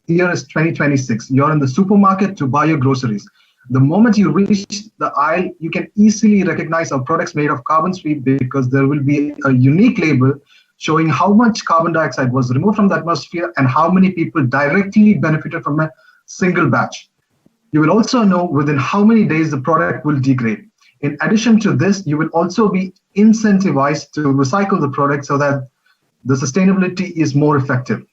year is 2026. You're in the supermarket to buy your groceries. The moment you reach the aisle, you can easily recognize our products made of carbon sweep because there will be a unique label showing how much carbon dioxide was removed from the atmosphere and how many people directly benefited from a single batch. You will also know within how many days the product will degrade. In addition to this, you will also be incentivized to recycle the product so that the sustainability is more effective.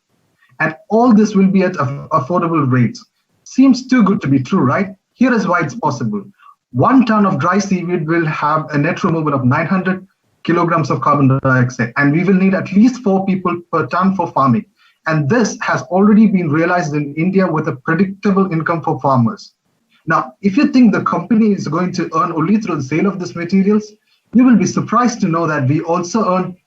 And all this will be at affordable rates. Seems too good to be true, right? Here is why it's possible. 1 ton of dry seaweed will have a net removal of 900 kilograms of carbon dioxide, and we will need at least 4 people per ton for farming. And this has already been realized in India with a predictable income for farmers. Now, if you think the company is going to earn only through the sale of these materials, you will be surprised to know that we also earn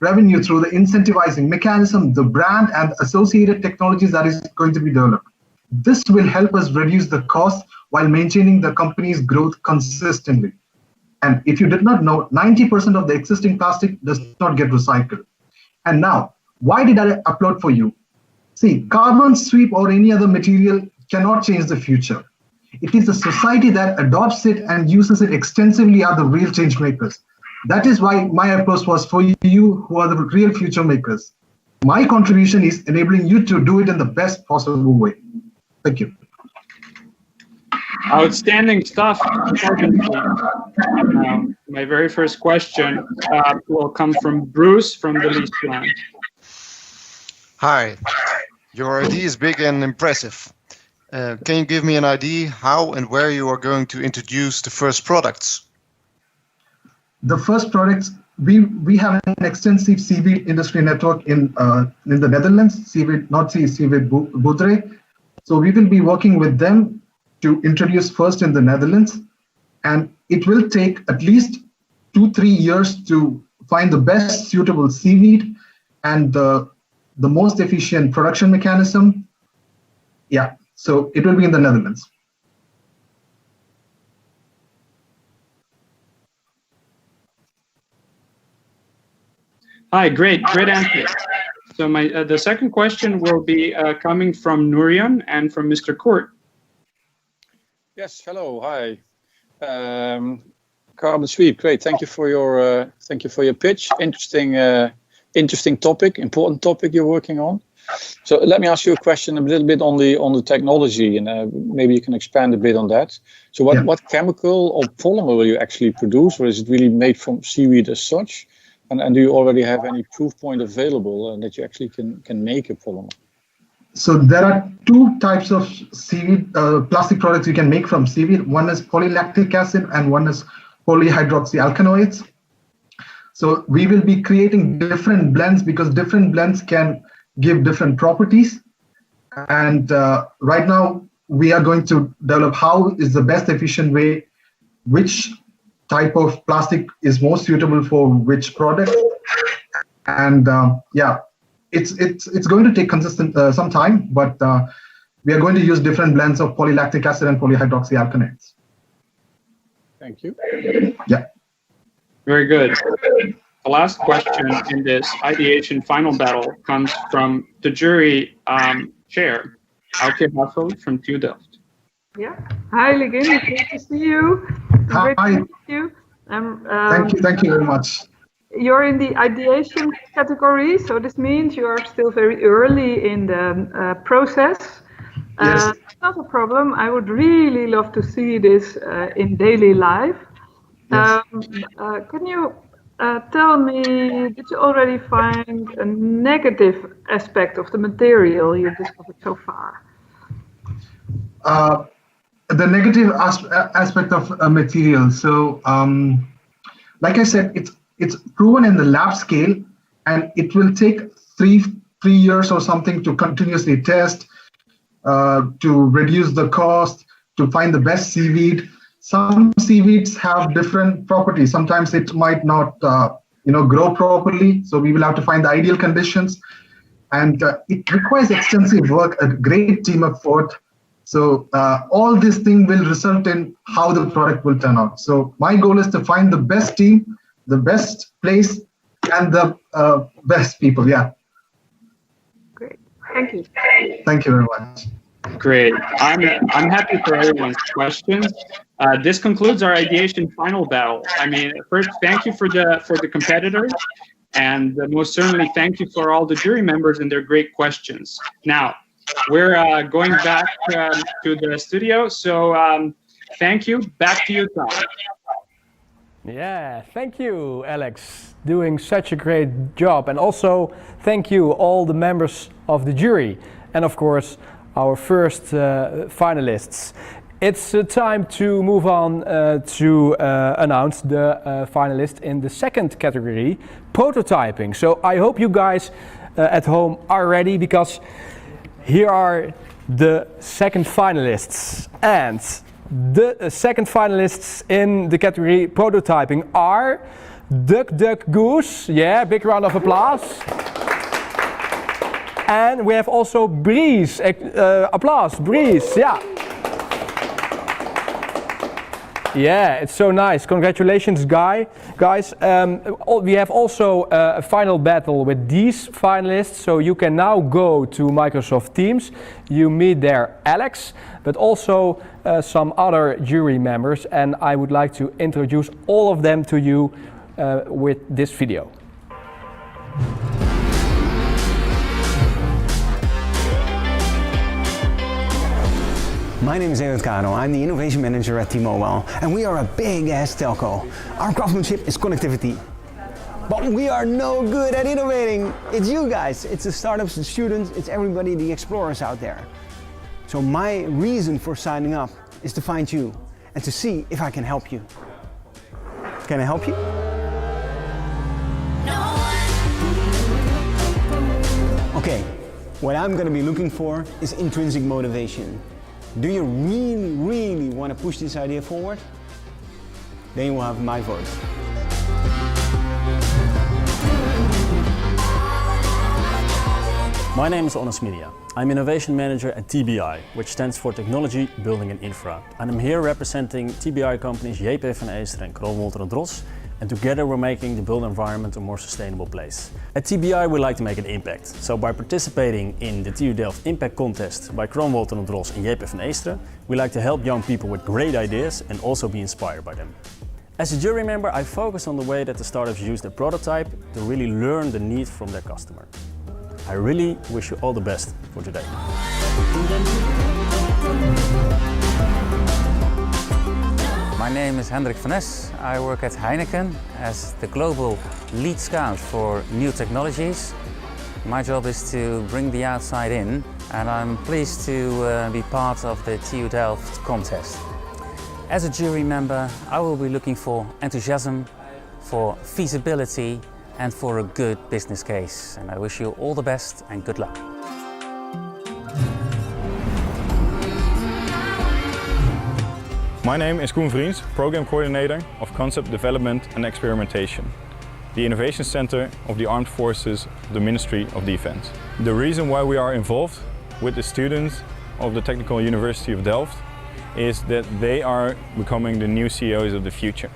revenue through the incentivizing mechanism, the brand, and associated technologies that is going to be developed. This will help us reduce the cost while maintaining the company's growth consistently. And if you did not know, 90% of the existing plastic does not get recycled. And now, why did I upload for you? See, carbon sweep or any other material cannot change the future. It is the society that adopts it and uses it extensively are the real change makers. That is why my approach was for you who are the real future makers. My contribution is enabling you to do it in the best possible way. Thank you. Outstanding stuff. My very first question will come from Bruce from the Lease Plan. Hi, your idea is big and impressive. Can you give me an idea how and where you are going to introduce the first products? The first products, we have an extensive seaweed industry network in the Netherlands, seaweed, North Sea seaweed Boerdery. So we will be working with them to introduce first in the Netherlands, and it will take at least 2-3 years to find the best suitable seaweed and the most efficient production mechanism. Yeah, so it will be in the Netherlands. Hi, great answer. So the second question will be coming from Nurian and from Mr. Court. Yes, hello, hi. Carbon sweep, great. Thank you for your pitch. Interesting topic, important topic you're working on. So let me ask you a question a little bit on the technology, and maybe you can expand a bit on that. So what chemical or polymer will you actually produce, or is it really made from seaweed as such? And do you already have any proof point available that you actually can make a polymer? So there are 2 types of seaweed plastic products you can make from seaweed. One is polylactic acid and one is polyhydroxyalkanoids. So we will be creating different blends because different blends can give different properties. And right now we are going to develop how is the best efficient way, which type of plastic is most suitable for which product. And yeah, it's going to take some time, but we are going to use different blends of polylactic acid and polyhydroxyalkanoids. Thank you. Yeah. Very good. The last question in this ideation final battle comes from the jury chair, Aukje Hassel from TU Delft. Yeah. Hi, Ligand. It's great to see you. Hi. Great to meet you. Thank you very much. You're in the ideation category, so this means you are still very early in the process. Yes. Not a problem. I would really love to see this in daily life. Yes. Can you tell me, did you already find a negative aspect of the material you discovered so far? the negative aspect of material. So, like I said, it's proven in the lab scale, and it will take three years or something to continuously test, to reduce the cost, to find the best seaweed. Some seaweeds have different properties. Sometimes it might not, grow properly. So we will have to find the ideal conditions, and it requires extensive work, a great team effort. So all this thing will result in how the product will turn out. So my goal is to find the best team, the best place, and the best people. Yeah. Great. Thank you. Thank you very much. Great. I'm happy for everyone's questions. This concludes our ideation final battle. I mean, first, thank you for the competitors, and most certainly thank you for all the jury members and their great questions. Now, we're going back to the studio. So thank you. Back to you, Tom. Yeah, thank you, Alex, doing such a great job. And also thank you all the members of the jury, and of course our first finalists. It's time to move on to announce the finalists in the second category, prototyping. So I hope you guys at home are ready, because here are the second finalists. And the second finalists in the category prototyping are Duck Duck Goose. Yeah, big round of applause. And we have also Breeze. Applause, Breeze, yeah. Yeah, it's so nice. Congratulations, guys. We have also a final battle with these finalists. So you can now go to Microsoft Teams. You meet there Alex, but also some other jury members. And I would like to introduce all of them to you with this video. My name is David Cano. I'm the Innovation Manager at T-Mobile, and we are a big-ass telco. Our craftsmanship is connectivity. But we are no good at innovating. It's you guys. It's the startups, the students, it's everybody, the explorers out there. So my reason for signing up is to find you and to see if I can help you. Can I help you? Okay, what I'm going to be looking for is intrinsic motivation. Do you really want to push this idea forward? Then you will have my vote. My name is Honest Media. I'm Innovation Manager at TBI, which stands for Technology, Building and Infra. And I'm here representing TBI companies JP van Eester and Kroonwolter & Drost. And together we're making the built environment a more sustainable place. At TBI we like to make an impact. So by participating in the TU Delft Impact Contest by Kroonwolter & Drost and JP van Eester, we like to help young people with great ideas and also be inspired by them. As a jury member, I focus on the way that the startups use their prototype to really learn the need from their customer. I really wish you all the best for today. My name is Hendrik van Ness. I work at Heineken as the global lead scout for new technologies. My job is to bring the outside in, and I'm pleased to be part of the TU Delft contest. As a jury member, I will be looking for enthusiasm, for feasibility, and for a good business case. And I wish you all the best and good luck. My name is Koen Vriends, Program Coordinator of Concept Development and Experimentation, the Innovation Center of the Armed Forces of the Ministry of Defense. The reason why we are involved with the students of the Technical University of Delft is that they are becoming the new CEOs of the future.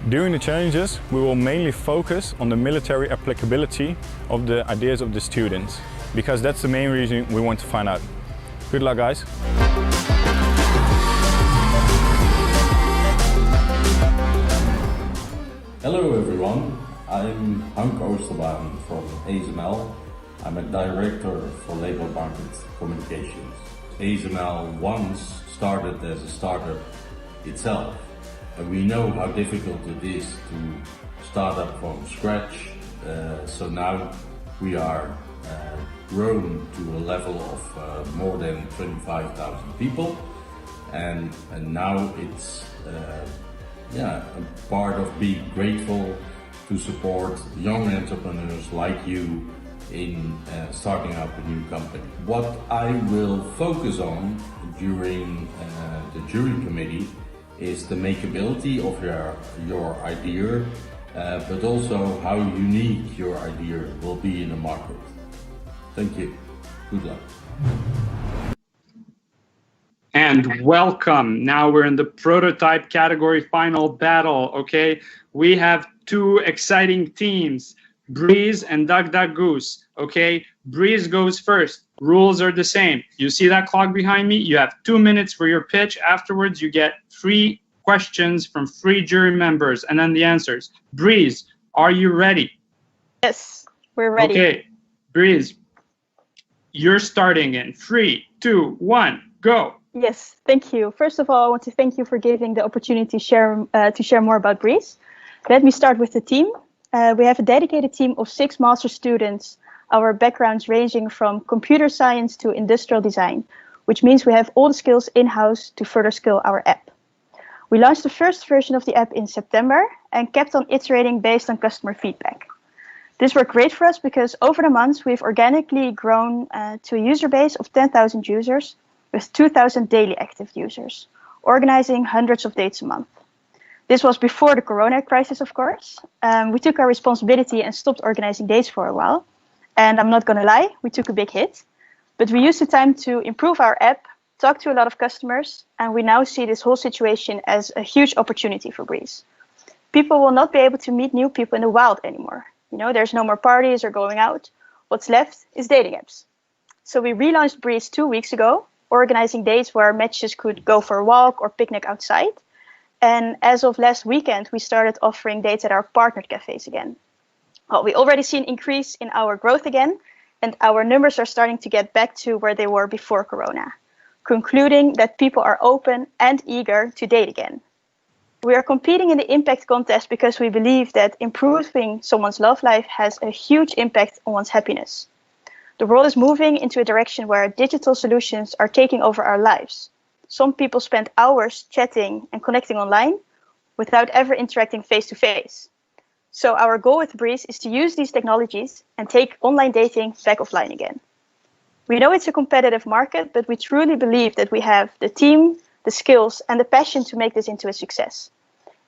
During the challenges, we will mainly focus on the military applicability of the ideas of the students, because that's the main reason we want to find out. Good luck, guys. Hello everyone, I'm Hank Oosterbaan from Asml. I'm a director for labor market communications. Asml once started as a startup itself, and we know how difficult it is to start up from scratch. So now we are grown to a level of more than 25,000 people, and now it's a part of being grateful to support young entrepreneurs like you in starting up a new company. What I will focus on during the jury committee is the makeability of your idea, but also how unique your idea will be in the market. Thank you. Good luck. And welcome. Now we're in the prototype category final battle, okay? We have two exciting teams, Breeze and Duck Goose, okay? Breeze goes first. Rules are the same. You see that clock behind me? You have 2 minutes for your pitch. Afterwards, you get 3 questions from 3 jury members and then the answers. Breeze, are you ready? Yes, we're ready. Okay, Breeze, you're starting in 3, 2, 1, go. Yes, thank you. First of all, I want to thank you for giving the opportunity to share more about Breeze. Let me start with the team. We have a dedicated team of 6 master students, our backgrounds ranging from computer science to industrial design, which means we have all the skills in-house to further scale our app. We launched the first version of the app in September and kept on iterating based on customer feedback. This worked great for us because over the months we've organically grown to a user base of 10,000 users with 2,000 daily active users, organizing hundreds of dates a month. This was before the Corona crisis, of course. We took our responsibility and stopped organizing dates for a while. And I'm not going to lie, we took a big hit. But we used the time to improve our app, talk to a lot of customers, and we now see this whole situation as a huge opportunity for Breeze. People will not be able to meet new people in the wild anymore. You know, there's no more parties or going out. What's left is dating apps. So we relaunched Breeze 2 weeks ago, organizing dates where matches could go for a walk or picnic outside. And as of last weekend, we started offering dates at our partnered cafes again. Well, we already see an increase in our growth again, and our numbers are starting to get back to where they were before Corona, concluding that people are open and eager to date again. We are competing in the impact contest because we believe that improving someone's love life has a huge impact on one's happiness. The world is moving into a direction where digital solutions are taking over our lives. Some people spend hours chatting and connecting online without ever interacting face-to-face. So our goal with Breeze is to use these technologies and take online dating back offline again. We know it's a competitive market, but we truly believe that we have the team, the skills, and the passion to make this into a success.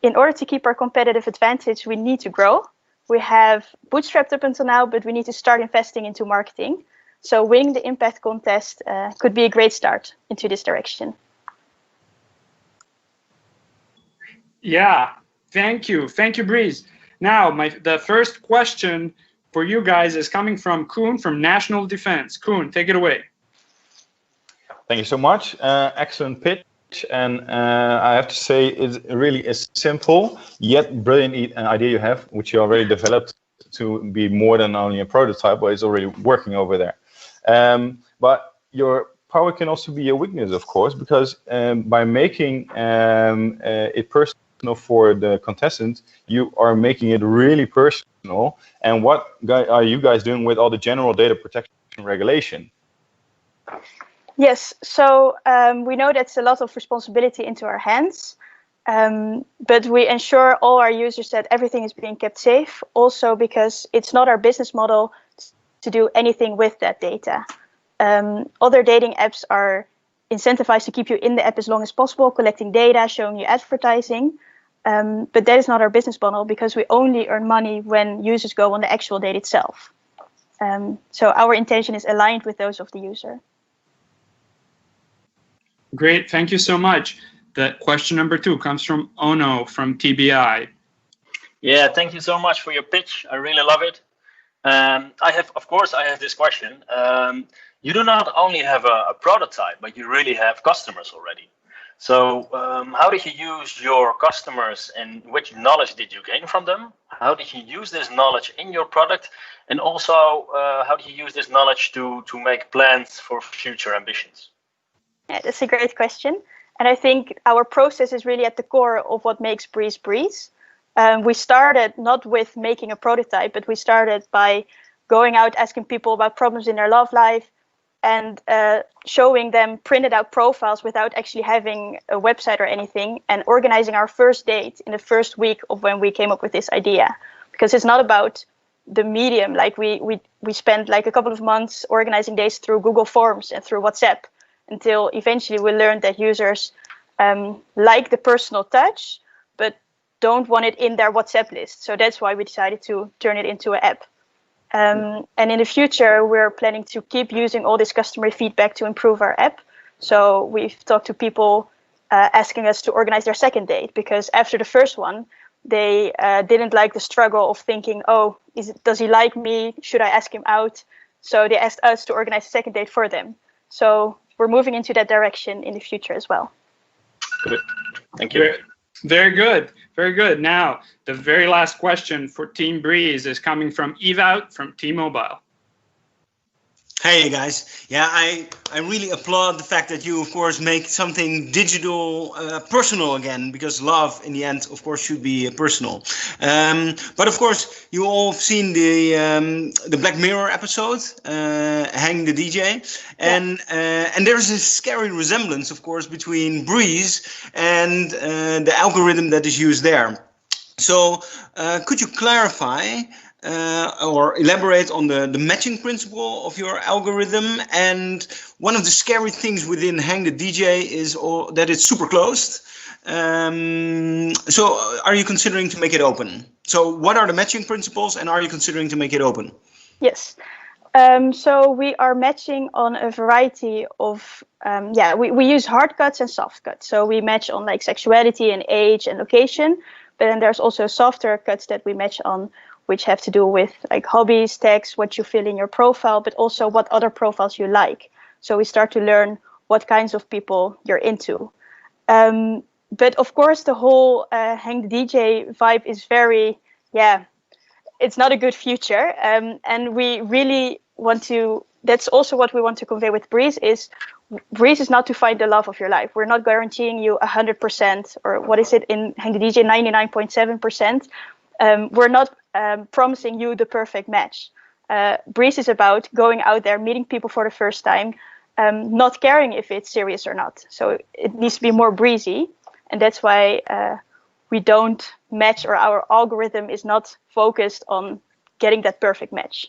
In order to keep our competitive advantage, we need to grow. We have bootstrapped up until now, but we need to start investing into marketing. So winning the impact contest could be a great start into this direction. Yeah, thank you. Thank you, Breeze. Now, the first question for you guys is coming from Koen from National Defense. Koen, take it away. Thank you so much. Excellent pitch. And I have to say, it's really a simple yet brilliant idea you have, which you already developed to be more than only a prototype, but it's already working over there. But your power can also be a weakness, of course, because by making it personal for the contestant, you are making it really personal. And what are you guys doing with all the general data protection regulation? Yes, so we know that's a lot of responsibility into our hands, but we ensure all our users that everything is being kept safe, also because it's not our business model to do anything with that data. Other dating apps are incentivized to keep you in the app as long as possible, collecting data, showing you advertising, but that is not our business model because we only earn money when users go on the actual date itself. So our intention is aligned with those of the user. Great, thank you so much. The question number 2 comes from Ono from TBI. Yeah, thank you so much for your pitch. I really love it. I have this question. You do not only have a prototype, but you really have customers already. So how did you use your customers and which knowledge did you gain from them? How did you use this knowledge in your product? And also, how do you use this knowledge to make plans for future ambitions? Yeah, that's a great question. And I think our process is really at the core of what makes Breeze Breeze. We started not with making a prototype, but we started by going out asking people about problems in their love life, and showing them printed out profiles without actually having a website or anything, and organizing our first date in the first week of when we came up with this idea. Because it's not about the medium. Like we spent like a couple of months organizing days through Google Forms and through WhatsApp, until eventually we learned that users like the personal touch, but don't want it in their WhatsApp list. So that's why we decided to turn it into an app. And in the future, we're planning to keep using all this customer feedback to improve our app. So we've talked to people asking us to organize their second date, because after the first one, they didn't like the struggle of thinking, oh, does he like me? Should I ask him out? So they asked us to organize a second date for them. So we're moving into that direction in the future as well. Good. Thank you. Very good. Very good. Now, the very last question for Team Breeze is coming from Ewout from T-Mobile. Hey guys, yeah, I really applaud the fact that you, of course, make something digital personal again, because love, in the end, of course, should be personal. But of course, you all have seen the Black Mirror episode, Hang the DJ, and there's a scary resemblance, of course, between Breeze and the algorithm that is used there. So, could you clarify? Or elaborate on the matching principle of your algorithm? And one of the scary things within Hang the DJ is that it's super closed. So are you considering to make it open? So what are the matching principles, and are you considering to make it open? Yes. So we are matching on a variety of, we use hard cuts and soft cuts. So we match on like sexuality and age and location, but then there's also softer cuts that we match on, which have to do with like hobbies, tags, what you fill in your profile, but also what other profiles you like. So we start to learn what kinds of people you're into. But of course, the whole Hang the DJ vibe is very, it's not a good future. And we really want to, that's also what we want to convey with Breeze is not to find the love of your life. We're not guaranteeing you 100%, or what is it in Hang the DJ, 99.7%. We're not promising you the perfect match. Breeze is about going out there, meeting people for the first time, not caring if it's serious or not. So it needs to be more breezy. And that's why we don't match, or our algorithm is not focused on getting that perfect match.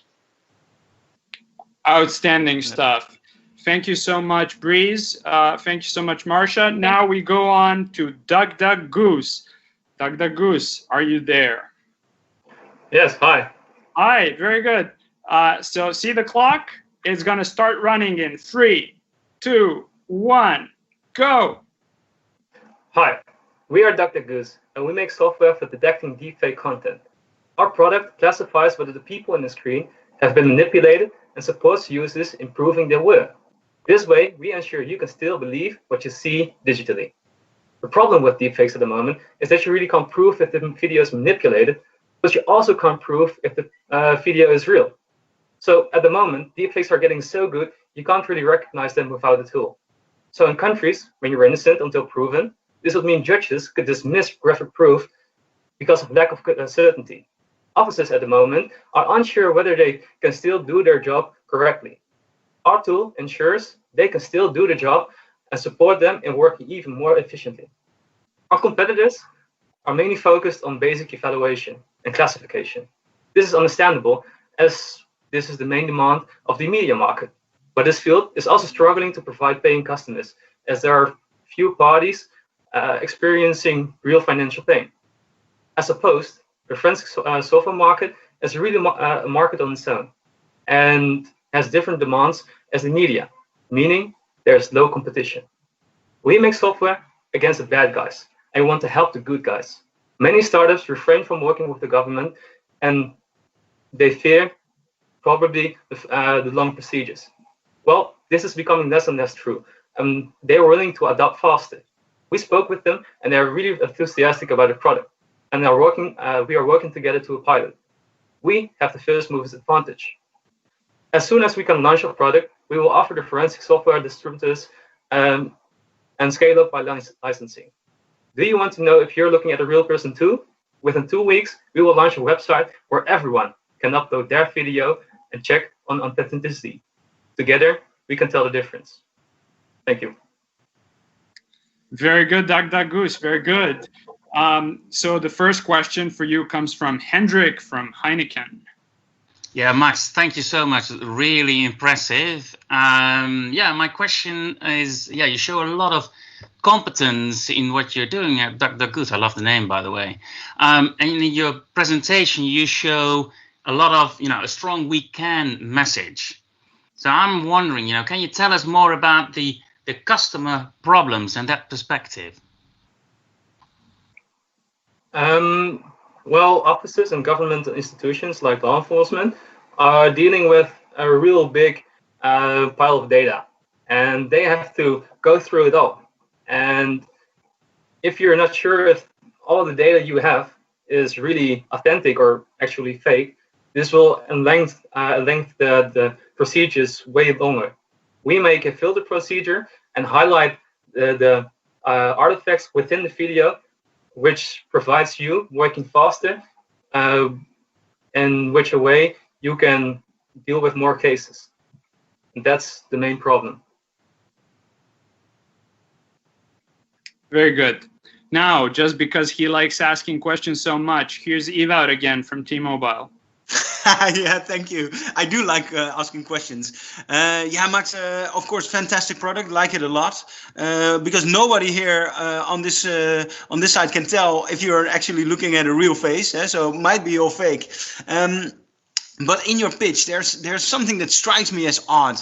Outstanding stuff. Thank you so much, Breeze. Thank you so much, Marcia. Now we go on to Doug Goose. Doug Goose, are you there? Yes, hi. Hi, very good. So see the clock? It's going to start running in 3, 2, 1, go. Hi, we are Dr. Goose, and we make software for detecting deepfake content. Our product classifies whether the people on the screen have been manipulated and supports users in proving their worth. This way, we ensure you can still believe what you see digitally. The problem with deepfakes at the moment is that you really can't prove if the video is manipulated, but you also can't prove if the video is real. So at the moment, deepfakes are getting so good, you can't really recognize them without a tool. So in countries, when you're innocent until proven, this would mean judges could dismiss graphic proof because of lack of certainty. Officers at the moment are unsure whether they can still do their job correctly. Our tool ensures they can still do the job and support them in working even more efficiently. Our competitors are mainly focused on basic evaluation and classification. This is understandable, as this is the main demand of the media market. But this field is also struggling to provide paying customers, as there are few parties experiencing real financial pain. As opposed, the forensic software market is really a market on its own and has different demands as the media, meaning there's low competition. We make software against the bad guys, and we want to help the good guys. Many startups refrain from working with the government, and they fear probably the long procedures. Well, this is becoming less and less true, and they are willing to adapt faster. We spoke with them, and they are really enthusiastic about the product, and we are working together to a pilot. We have the first mover's advantage. As soon as we can launch our product, we will offer the forensic software distributors and scale up by licensing. Do you want to know if you're looking at a real person too? Within 2 weeks, we will launch a website where everyone can upload their video and check on authenticity. Together, we can tell the difference. Thank you. Very good, Dr. Goose. Very good. So the first question for you comes from Hendrik from Heineken. Yeah, Max, thank you so much. Really impressive. Yeah, my question is, yeah, you show a lot of competence in what you're doing. Dr. Goose, I love the name, by the way. And in your presentation, you show a lot of, a strong "we can" message. So I'm wondering, can you tell us more about the customer problems and that perspective? Well, offices and government institutions like law enforcement are dealing with a real big pile of data, and they have to go through it all. And if you're not sure if all the data you have is really authentic or actually fake, this will lengthen the procedures way longer. We make a filter procedure and highlight the artifacts within the video, which provides you working faster, in which a way you can deal with more cases. And that's the main problem. Very good. Now, just because he likes asking questions so much, here's Ewout again from T-Mobile. Yeah, thank you. I do like asking questions. Yeah, Max, of course, fantastic product. Like it a lot. Because nobody here on this side can tell if you're actually looking at a real face. So it might be all fake. But in your pitch, there's something that strikes me as odd.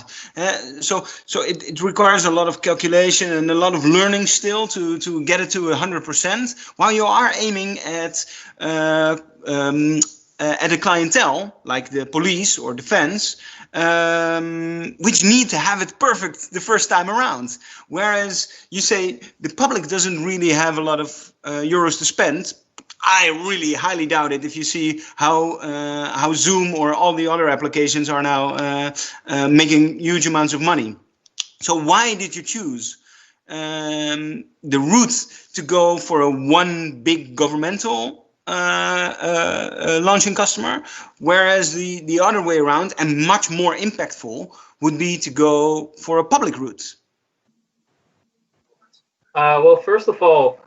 So it requires a lot of calculation and a lot of learning still to get it to 100%. While you are aiming at a clientele like the police or defense, which need to have it perfect the first time around. Whereas you say the public doesn't really have a lot of euros to spend. I really highly doubt it if you see how Zoom or all the other applications are now making huge amounts of money. So why did you choose the route to go for a one big governmental launching customer, whereas the other way around and much more impactful would be to go for a public route? Well, first of all,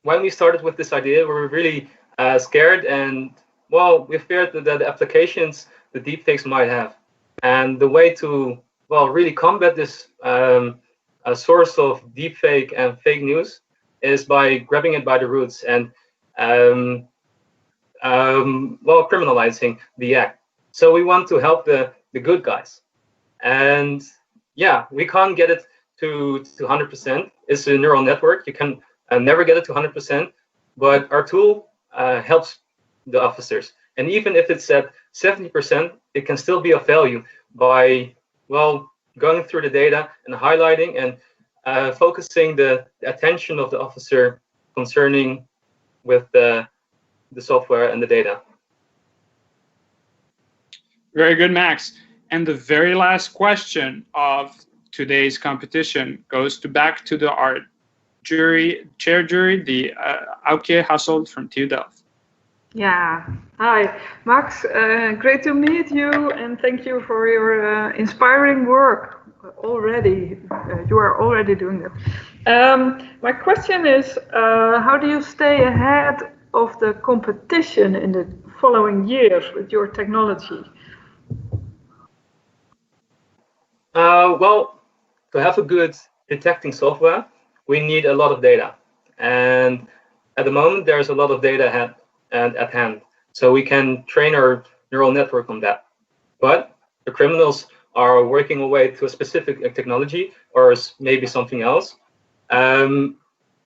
when we started with this idea, we were really scared, and well, we feared that the applications the deepfakes might have. And the way to, well, really combat this source of deepfake and fake news is by grabbing it by the roots and well, criminalizing the act. So we want to help the good guys. And yeah, we can't get it to 100%. It's a neural network. You can never get it to 100%, but our tool helps the officers. And even if it's at 70%, it can still be of value by, well, going through the data and highlighting and focusing the attention of the officer concerning with the software and the data. Very good, Max. And the very last question of today's competition goes back to our chair jury, the Aukje Hasselt from TU Delft. Yeah, hi, Max. Great to meet you, and thank you for your inspiring work already. You are already doing that. My question is, how do you stay ahead of the competition in the following years with your technology? Well, to have a good detecting software, we need a lot of data. And at the moment, there's a lot of data at hand. So we can train our neural network on that. But the criminals are working away to a specific technology or maybe something else. And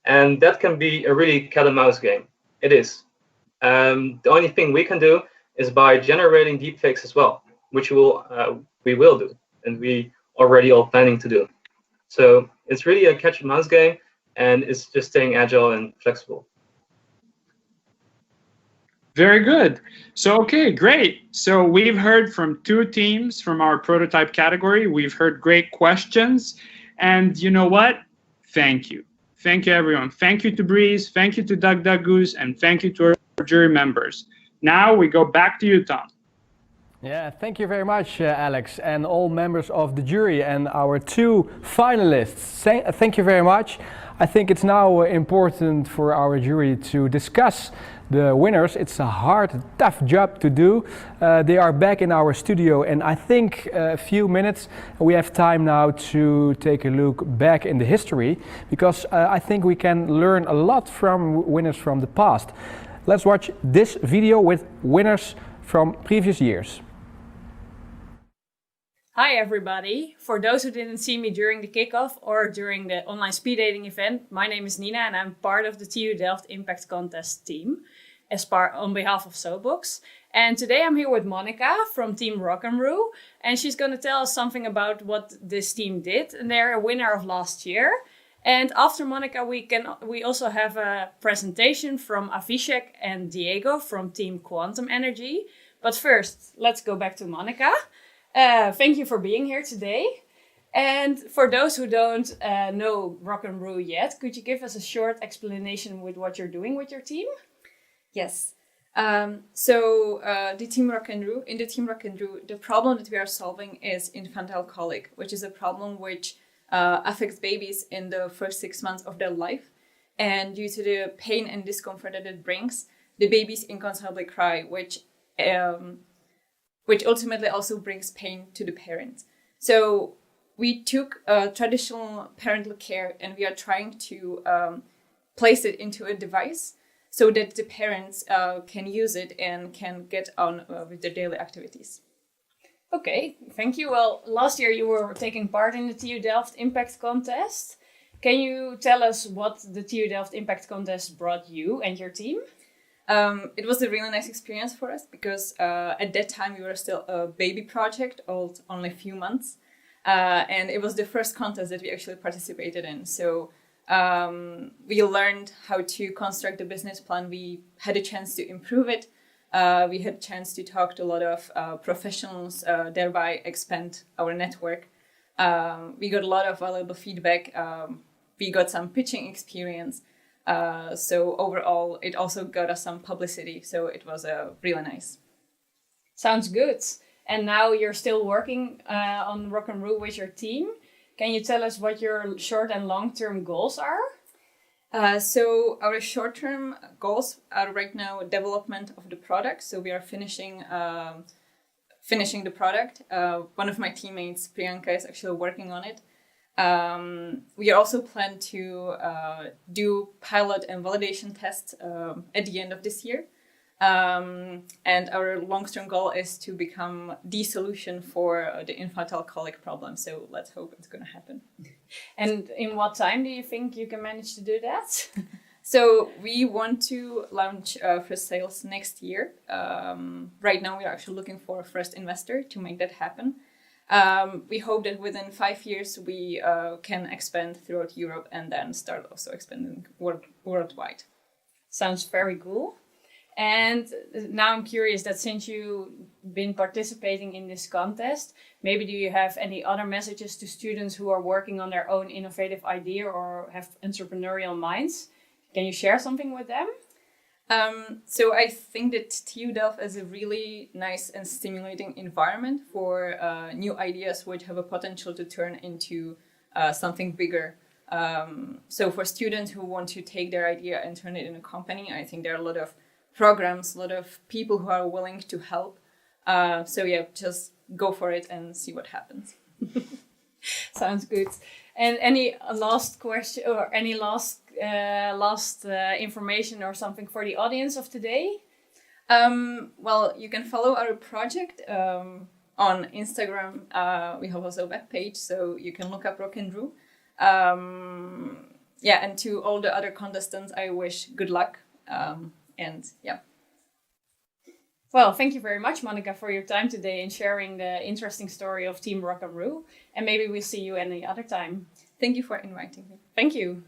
that can be a really cat and mouse game. It is. The only thing we can do is by generating deepfakes as well, which we will do, and we already are planning to do. So it's really a catch and mouse game, and it's just staying agile and flexible. Very good. So, okay, great. So we've heard from two teams from our prototype category. We've heard great questions. And you know what? Thank you. Thank you, everyone. Thank you to Breeze. Thank you to Doug Goose. And thank you to our jury members. Now we go back to you, Tom. Yeah, thank you very much, Alex, and all members of the jury and our 2 finalists. Thank you very much. I think it's now important for our jury to discuss the winners. It's a hard, tough job to do. They are back in our studio, and I think a few minutes we have time now to take a look back in the history, because I think we can learn a lot from winners from the past. Let's watch this video with winners from previous years. Hi everybody! For those who didn't see me during the kickoff or during the online speed dating event, my name is Nina and I'm part of the TU Delft Impact Contest team on behalf of Soapbox. And today I'm here with Monica from Team Rock'n'Roo, and she's going to tell us something about what this team did. And they're a winner of last year. And after Monica, we also have a presentation from Avishek and Diego from Team Quantum Energy. But first, let's go back to Monica. Thank you for being here today. And for those who don't know Rock'n'Roo yet, could you give us a short explanation with what you're doing with your team? Yes. The Team Rock'n'Roo, in the Team Rock'n'Roo, the problem that we are solving is infantile colic, which is a problem which affects babies in the first 6 months of their life. And due to the pain and discomfort that it brings, the babies inconsolably cry, which ultimately also brings pain to the parent. So we took traditional parental care and we are trying to place it into a device so that the parents can use it and can get on with their daily activities. Okay, thank you. Well, last year you were taking part in the TU Delft Impact Contest. Can you tell us what the TU Delft Impact Contest brought you and your team? It was a really nice experience for us because at that time we were still a baby project, only a few months. And it was the first contest that we actually participated in. So we learned how to construct the business plan. We had a chance to improve it. We had a chance to talk to a lot of professionals, thereby expand our network. We got a lot of valuable feedback. We got some pitching experience. So overall, it also got us some publicity. So it was really nice. Sounds good. And now you're still working on Rock'n'Roo with your team. Can you tell us what your short and long-term goals are? So our short-term goals are right now development of the product. So we are finishing the product. One of my teammates, Priyanka, is actually working on it. We also plan to do pilot and validation tests at the end of this year. And our long-term goal is to become the solution for the infantile colic problem. So let's hope it's going to happen. And in what time do you think you can manage to do that? So we want to launch first sales next year. Right now we are actually looking for a first investor to make that happen. We hope that within 5 years we can expand throughout Europe and then start also expanding worldwide. Sounds very cool. And now I'm curious that since you've been participating in this contest, maybe do you have any other messages to students who are working on their own innovative idea or have entrepreneurial minds? Can you share something with them? So I think that TU Delft is a really nice and stimulating environment for new ideas which have a potential to turn into something bigger. So for students who want to take their idea and turn it into a company, I think there are a lot of programs, a lot of people who are willing to help. So yeah, just go for it and see what happens. Sounds good. And any last question or any last information or something for the audience of today? Well, you can follow our project on Instagram. We have also a webpage, so you can look up Rock'n'Roo. Yeah, and to all the other contestants, I wish good luck. And yeah. Well, thank you very much, Monica, for your time today and sharing the interesting story of Team Rock'n'Roo. And maybe we'll see you any other time. Thank you for inviting me. Thank you.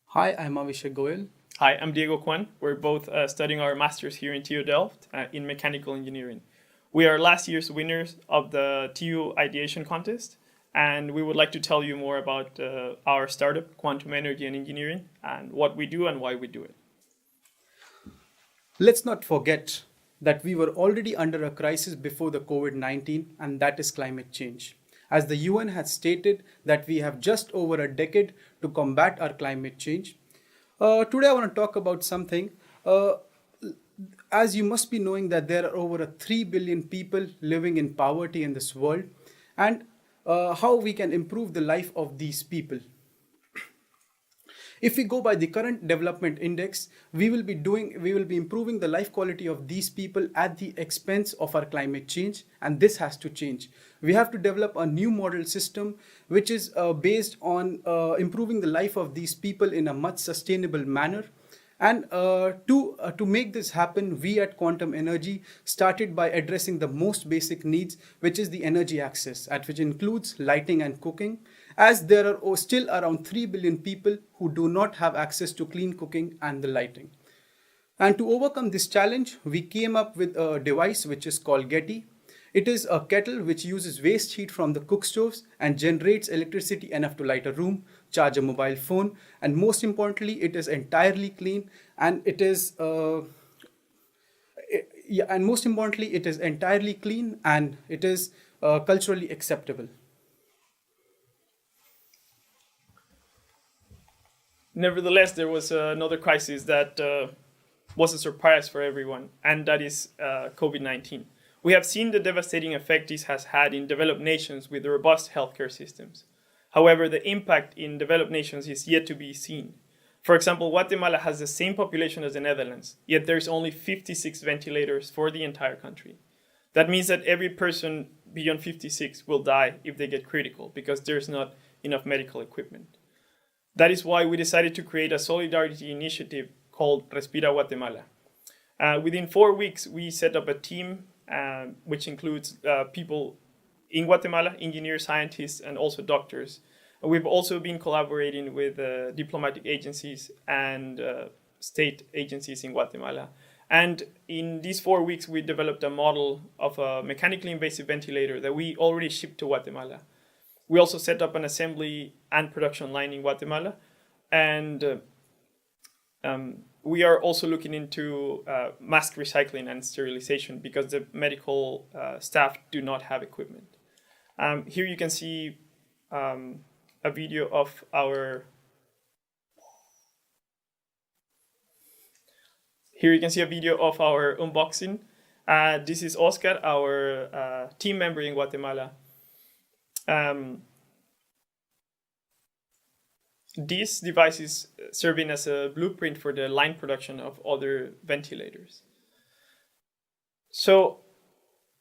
Hi, I'm Avishek Goyal. Hi, I'm Diego Kwan. We're both studying our masters here in TU Delft in mechanical engineering. We are last year's winners of the TU Ideation Contest, and we would like to tell you more about our startup, Quantum Energy and Engineering, and what we do and why we do it. Let's not forget that we were already under a crisis before the COVID-19, and that is climate change. As the UN has stated that we have just over a decade to combat our climate change. Today I want to talk about something. As you must be knowing that there are over 3 billion people living in poverty in this world, and how we can improve the life of these people. If we go by the current development index, we will be improving the life quality of these people at the expense of our climate change, and this has to change. We have to develop a new model system which is based on improving the life of these people in a much sustainable manner. And to make this happen, we at Quantum Energy started by addressing the most basic needs, which is the energy access, which includes lighting and cooking, as there are still around 3 billion people who do not have access to clean cooking and the lighting. And to overcome this challenge, we came up with a device which is called Getty. It is a kettle which uses waste heat from the cook stoves and generates electricity enough to light a room, charge a mobile phone, and most importantly, it is entirely clean, and it is culturally acceptable. Nevertheless, there was another crisis that was a surprise for everyone, and that is COVID-19. We have seen the devastating effect this has had in developed nations with robust healthcare systems. However, the impact in developed nations is yet to be seen. For example, Guatemala has the same population as the Netherlands, yet there's only 56 ventilators for the entire country. That means that every person beyond 56 will die if they get critical, because there's not enough medical equipment. That is why we decided to create a solidarity initiative called Respira Guatemala. Within 4 weeks, we set up a team which includes people in Guatemala, engineers, scientists, and also doctors. We've also been collaborating with diplomatic agencies and state agencies in Guatemala. And in these 4 weeks, we developed a model of a mechanically invasive ventilator that we already shipped to Guatemala. We also set up an assembly and production line in Guatemala. And we are also looking into mask recycling and sterilization because the medical staff do not have equipment. Here you can see a video of our unboxing. This is Oscar, our team member in Guatemala. This device is serving as a blueprint for the line production of other ventilators. So,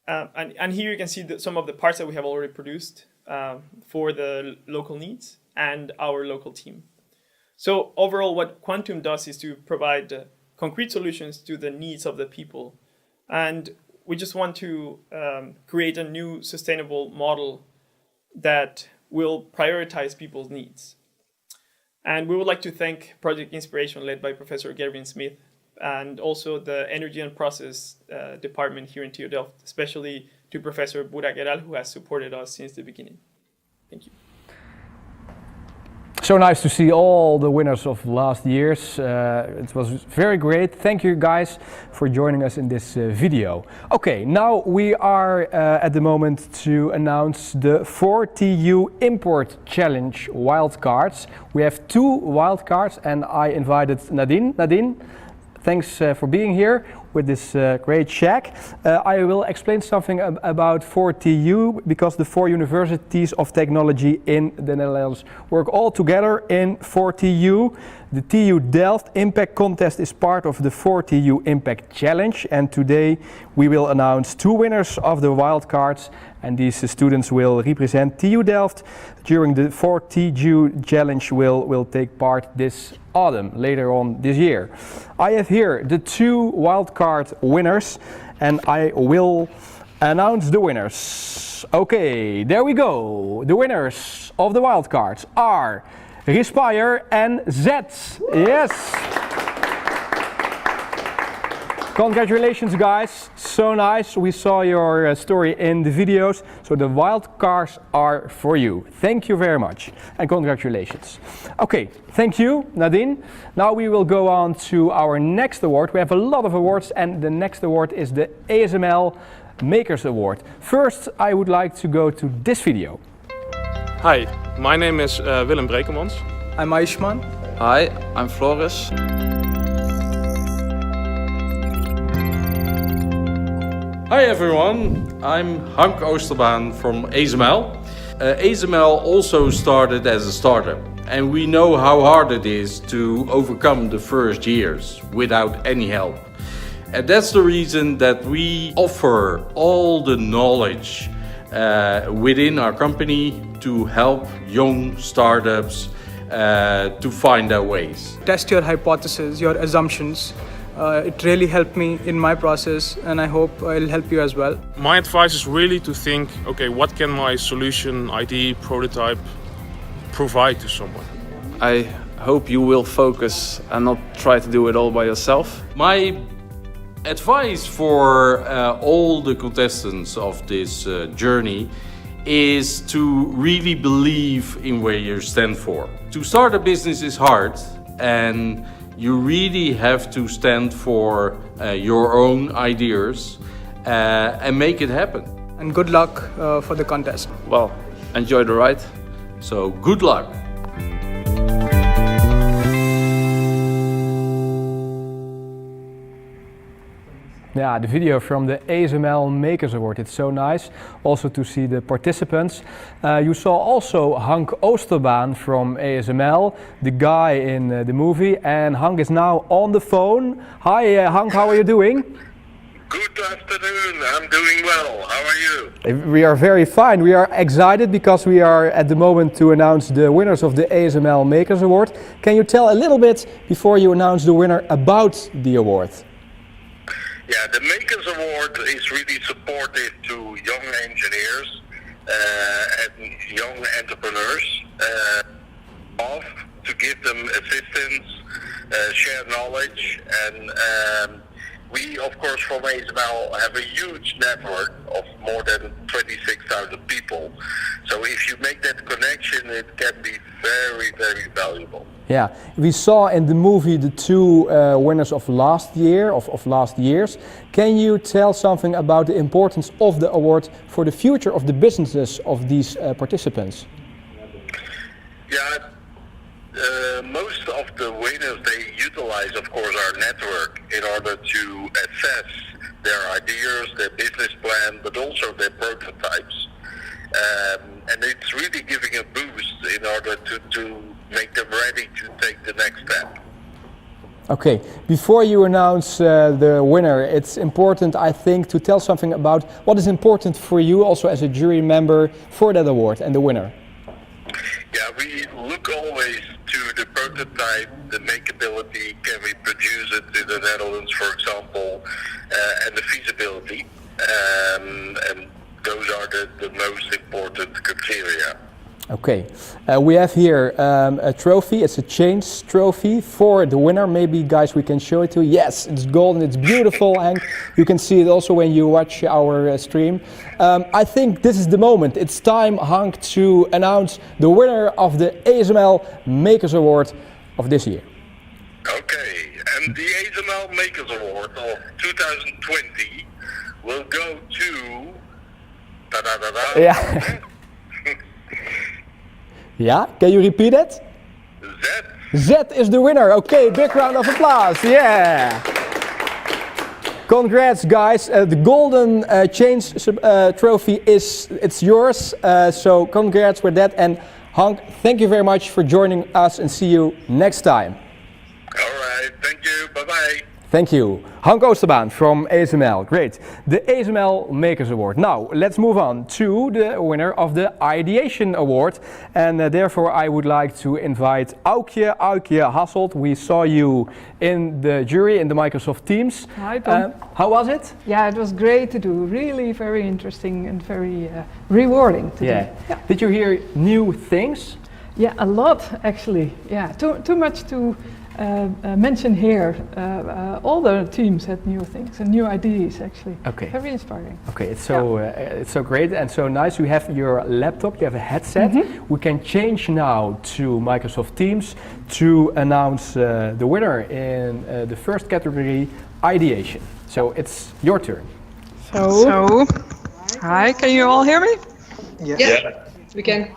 and here you can see some of the parts that we have already produced for the local needs and our local team. So overall, what Quantum does is to provide concrete solutions to the needs of the people. And we just want to create a new sustainable model that will prioritize people's needs. And we would like to thank Project Inspiration, led by Professor Gervin Smith, and also the Energy and Process Department here in TU Delft, especially to Professor Burak Eral, who has supported us since the beginning. Thank you. So nice to see all the winners of last year's. It was very great. Thank you guys for joining us in this video. Okay, now we are at the moment to announce the 4TU Import Challenge wildcards. We have 2 wildcards and I invited Nadine. Nadine, thanks for being here with this great check. I will explain something about 4TU because the 4 universities of technology in the Netherlands work all together in 4TU. The TU Delft Impact Contest is part of the 4TU Impact Challenge, and today we will announce 2 winners of the wildcards, and these students will represent TU Delft during the 4TU Challenge will take part this autumn, later on this year. I have here the 2 wildcard winners and I will announce the winners. Okay, there we go. The winners of the wildcards are Spire and Z. Yes. Congratulations, guys. So nice. We saw your story in the videos. So the wild cars are for you. Thank you very much. And congratulations. Okay, thank you, Nadine. Now we will go on to our next award. We have a lot of awards, and the next award is the ASML Makers Award. First, I would like to go to this video. Hi, my name is Willem Brekemans. I'm Aishman. Hi, I'm Floris. Hi everyone, I'm Hank Oosterbaan from ASML. ASML also started as a startup, and we know how hard it is to overcome the first years without any help. And that's the reason that we offer all the knowledge within our company to help young startups to find their ways. Test your hypotheses, your assumptions. It really helped me in my process, and I hope it'll help you as well. My advice is really to think, okay, what can my solution, idea, prototype provide to someone? I hope you will focus and not try to do it all by yourself. My advice for all the contestants of this journey is to really believe in where you stand for. To start a business is hard, and you really have to stand for your own ideas and make it happen. And good luck for the contest. Well, enjoy the ride. So good luck. Yeah, the video from the ASML Makers Award, it's so nice also to see the participants. You saw also Hank Oosterbaan from ASML, the guy in the movie, and Hank is now on the phone. Hi Hank, how are you doing? Good afternoon, I'm doing well. How are you? We are very fine. We are excited because we are at the moment to announce the winners of the ASML Makers Award. Can you tell a little bit before you announce the winner about the award? Yeah, the Makers Award is really supportive to young engineers and young entrepreneurs to give them assistance, share knowledge, and we, of course, from ASML have a huge network of more than 26,000 people. So if you make that connection, it can be very, very valuable. Yeah, we saw in the movie the two winners of last year, of last years. Can you tell something about the importance of the award for the future of the businesses of these participants? Yeah, most of the winners, they utilize, of course, our network in order to assess their ideas, their business plan, but also their prototypes. And it's really giving a boost in order to make them ready to take the next step. Okay, before you announce the winner, it's important, I think, to tell something about what is important for you also as a jury member for that award and the winner. Yeah, we look always to the prototype, the makeability, can we produce it in the Netherlands, for example, and the feasibility. And those are the most important criteria. Okay, we have here a trophy. It's a change trophy for the winner. Maybe, guys, we can show it to you. Yes, it's golden, it's beautiful, and you can see it also when you watch our stream. I think this is the moment. It's time, Hank, to announce the winner of the ASML Makers Award of this year. Okay, and the ASML Makers Award of 2020 will go to... Yeah. Yeah, can you repeat it? Z is the winner. Okay, big round of applause. Yeah. Congrats, guys. The golden change trophy it's yours. So congrats with that. And Hank, thank you very much for joining us, and see you next time. All right, thank you. Bye-bye. Thank you. Hank Oosterbaan from ASML. Great. The ASML Makers Award. Now, let's move on to the winner of the Ideation Award. And therefore, I would like to invite Aukje Hasselt. We saw you in the jury in the Microsoft Teams. Hi, Tom. How was it? Yeah, it was great to do. Really very interesting and very rewarding to do. Yeah. Did you hear new things? Yeah, a lot actually. Yeah, too much to mention here. All the teams had new things and new ideas, actually. Okay. Very inspiring. Okay, it's so great and so nice. You have your laptop, you have a headset. We can change now to Microsoft Teams to announce the winner in the first category, Ideation. So it's your turn. So, hi, can you all hear me? Yeah. We can.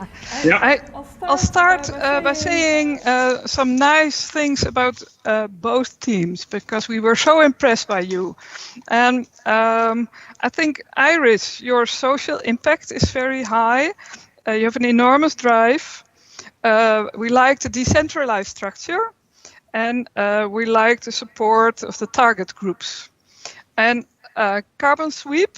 Yeah. I'll start by saying some nice things about both teams, because we were so impressed by you. And I think, Iris, your social impact is very high. You have an enormous drive. We like the decentralized structure, and we like the support of the target groups. And Carbon Sweep,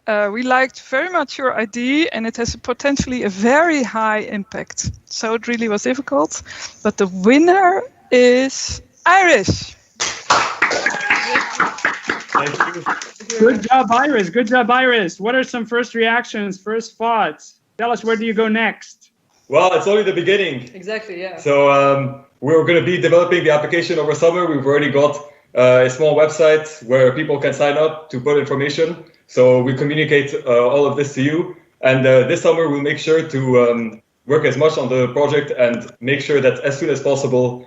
we liked very much your idea, and it has potentially a very high impact. So it really was difficult, but the winner is Iris. Thank you. Good job, Iris. Good job, Iris. What are some first reactions, first thoughts? Tell us, where do you go next? Well, it's only the beginning. Exactly, yeah. So we're going to be developing the application over summer. We've already got a small website where people can sign up to put information. So we communicate all of this to you. And this summer, we'll make sure to work as much on the project and make sure that as soon as possible,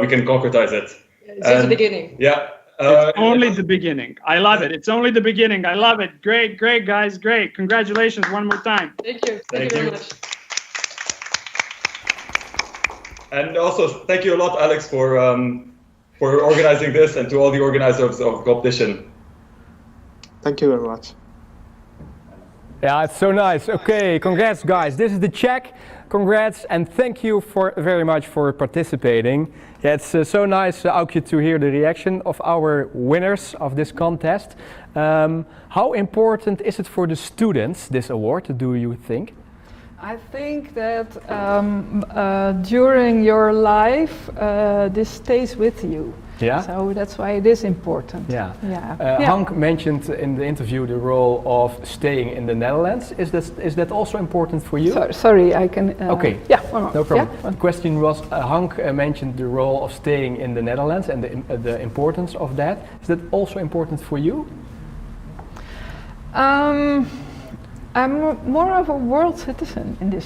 we can concretize it. It's just the beginning. Yeah. It's only the beginning. I love it. It's only the beginning. I love it. Great, great, guys. Great. Congratulations one more time. Thank you. Thank you very much. And also, thank you a lot, Alex, for organizing this, and to all the organizers of the competition. Thank you very much. Yeah, it's so nice. Okay, congrats, guys. This is the check. Congrats, and thank you very much for participating. Yeah, it's so nice, Aukje, to hear the reaction of our winners of this contest. How important is it for the students, this award, do you think? I think that during your life, this stays with you. Yeah. So that's why it is important. Yeah. Yeah. Hank mentioned in the interview the role of staying in the Netherlands. Is that also important for you? Sorry, I can. Okay. Yeah. One more. No problem. Yeah? The question was, Hank mentioned the role of staying in the Netherlands and the importance of that. Is that also important for you? I'm more of a world citizen in this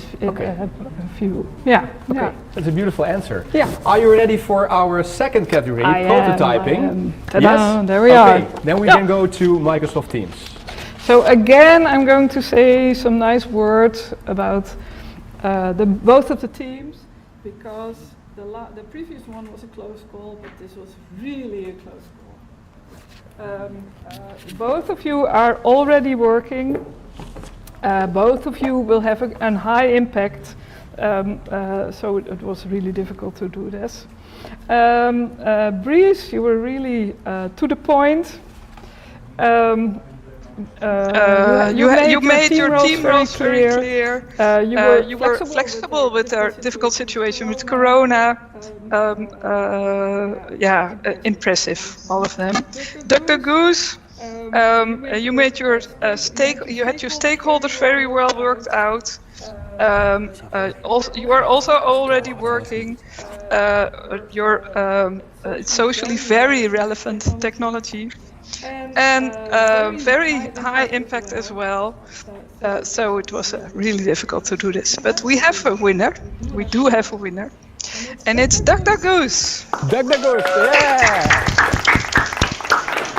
view. Yeah. Okay. Yeah. That's a beautiful answer. Yeah. Are you ready for our second category, prototyping? Yes. There we are. Then we can go to Microsoft Teams. So again, I'm going to say some nice words about both of the teams, because the previous one was a close call, but this was really a close call. Both of you are already working. Both of you will have a high impact, so it was really difficult to do this. Breeze, you were really to the point. You made your team roles very clear. You were flexible with our difficult situation with Corona. Impressive, all of them. Dr. Goose, you made your you had your stakeholders very well worked out. You are also already working. It's socially very relevant technology. And very high impact as well. So it was really difficult to do this. But we have a winner. We do have a winner. And it's Dr. Goose. Dr. Goose, yeah!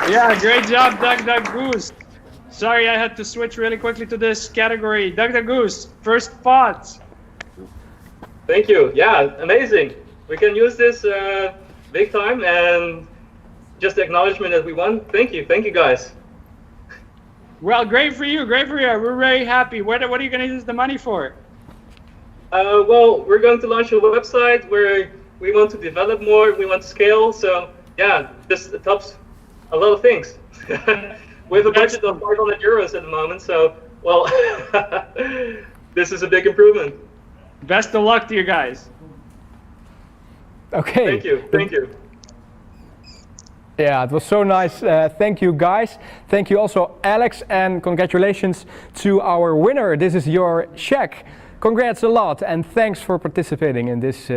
Yeah, great job, Dr. Goose. Sorry, I had to switch really quickly to this category. Dr. Goose, first thoughts. Thank you. Yeah, amazing. We can use this big time, and just the acknowledgement that we won. Thank you guys. Well, great for you, great for you. We're very happy. What are you going to use the money for? Well, we're going to launch a website where we want to develop more, we want to scale. So yeah, this helps a lot of things. We have a budget of 500 euros at the moment, so well, this is a big improvement. Best of luck to you guys. Okay. Thank you. Yeah, it was so nice. Thank you, guys. Thank you also, Alex, and congratulations to our winner. This is your check. congrats a lot and thanks for participating in this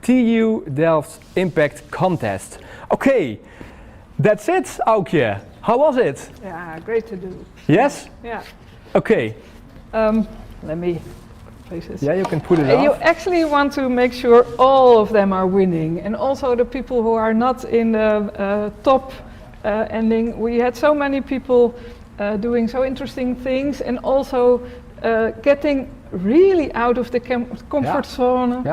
TU Delft Impact Contest. Okay, that's it, Aukje. How was it? Yeah, great to do. Yes? Yeah. Okay. Let me place this. Yeah, you can put it You off. actually want to make sure all of them are winning, and also the people who are not in the top ending. We had so many people doing so interesting things, and also getting really out of the comfort zone.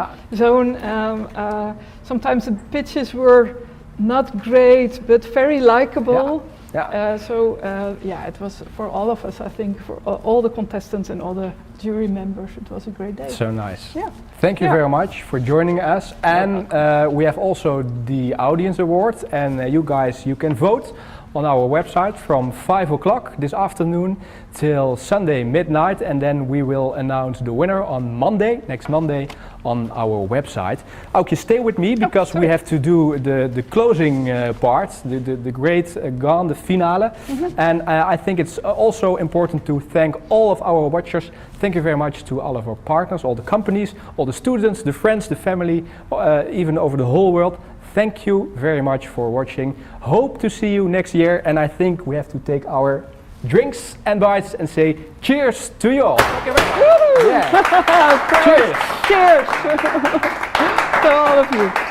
Sometimes the pitches were not great, but very likable. It was for all of us, I think, for all the contestants and all the jury members, it was a great day. So nice. Yeah. Thank you very much for joining us. And we have also the Audience Award, and you guys, you can vote on our website from 5 o'clock this afternoon till Sunday midnight, and then we will announce the winner on Monday, next Monday, on our website. Okay, stay with me because we have to do the closing part, the great grande finale. And I think it's also important to thank all of our watchers. Thank you very much to all of our partners, all the companies, all the students, the friends, the family, even over the whole world. Thank you very much for watching. Hope to see you next year, and I think we have to take our drinks and bites and say cheers to you all. Thank you very much. Yeah. Cheers. Cheers to all of you.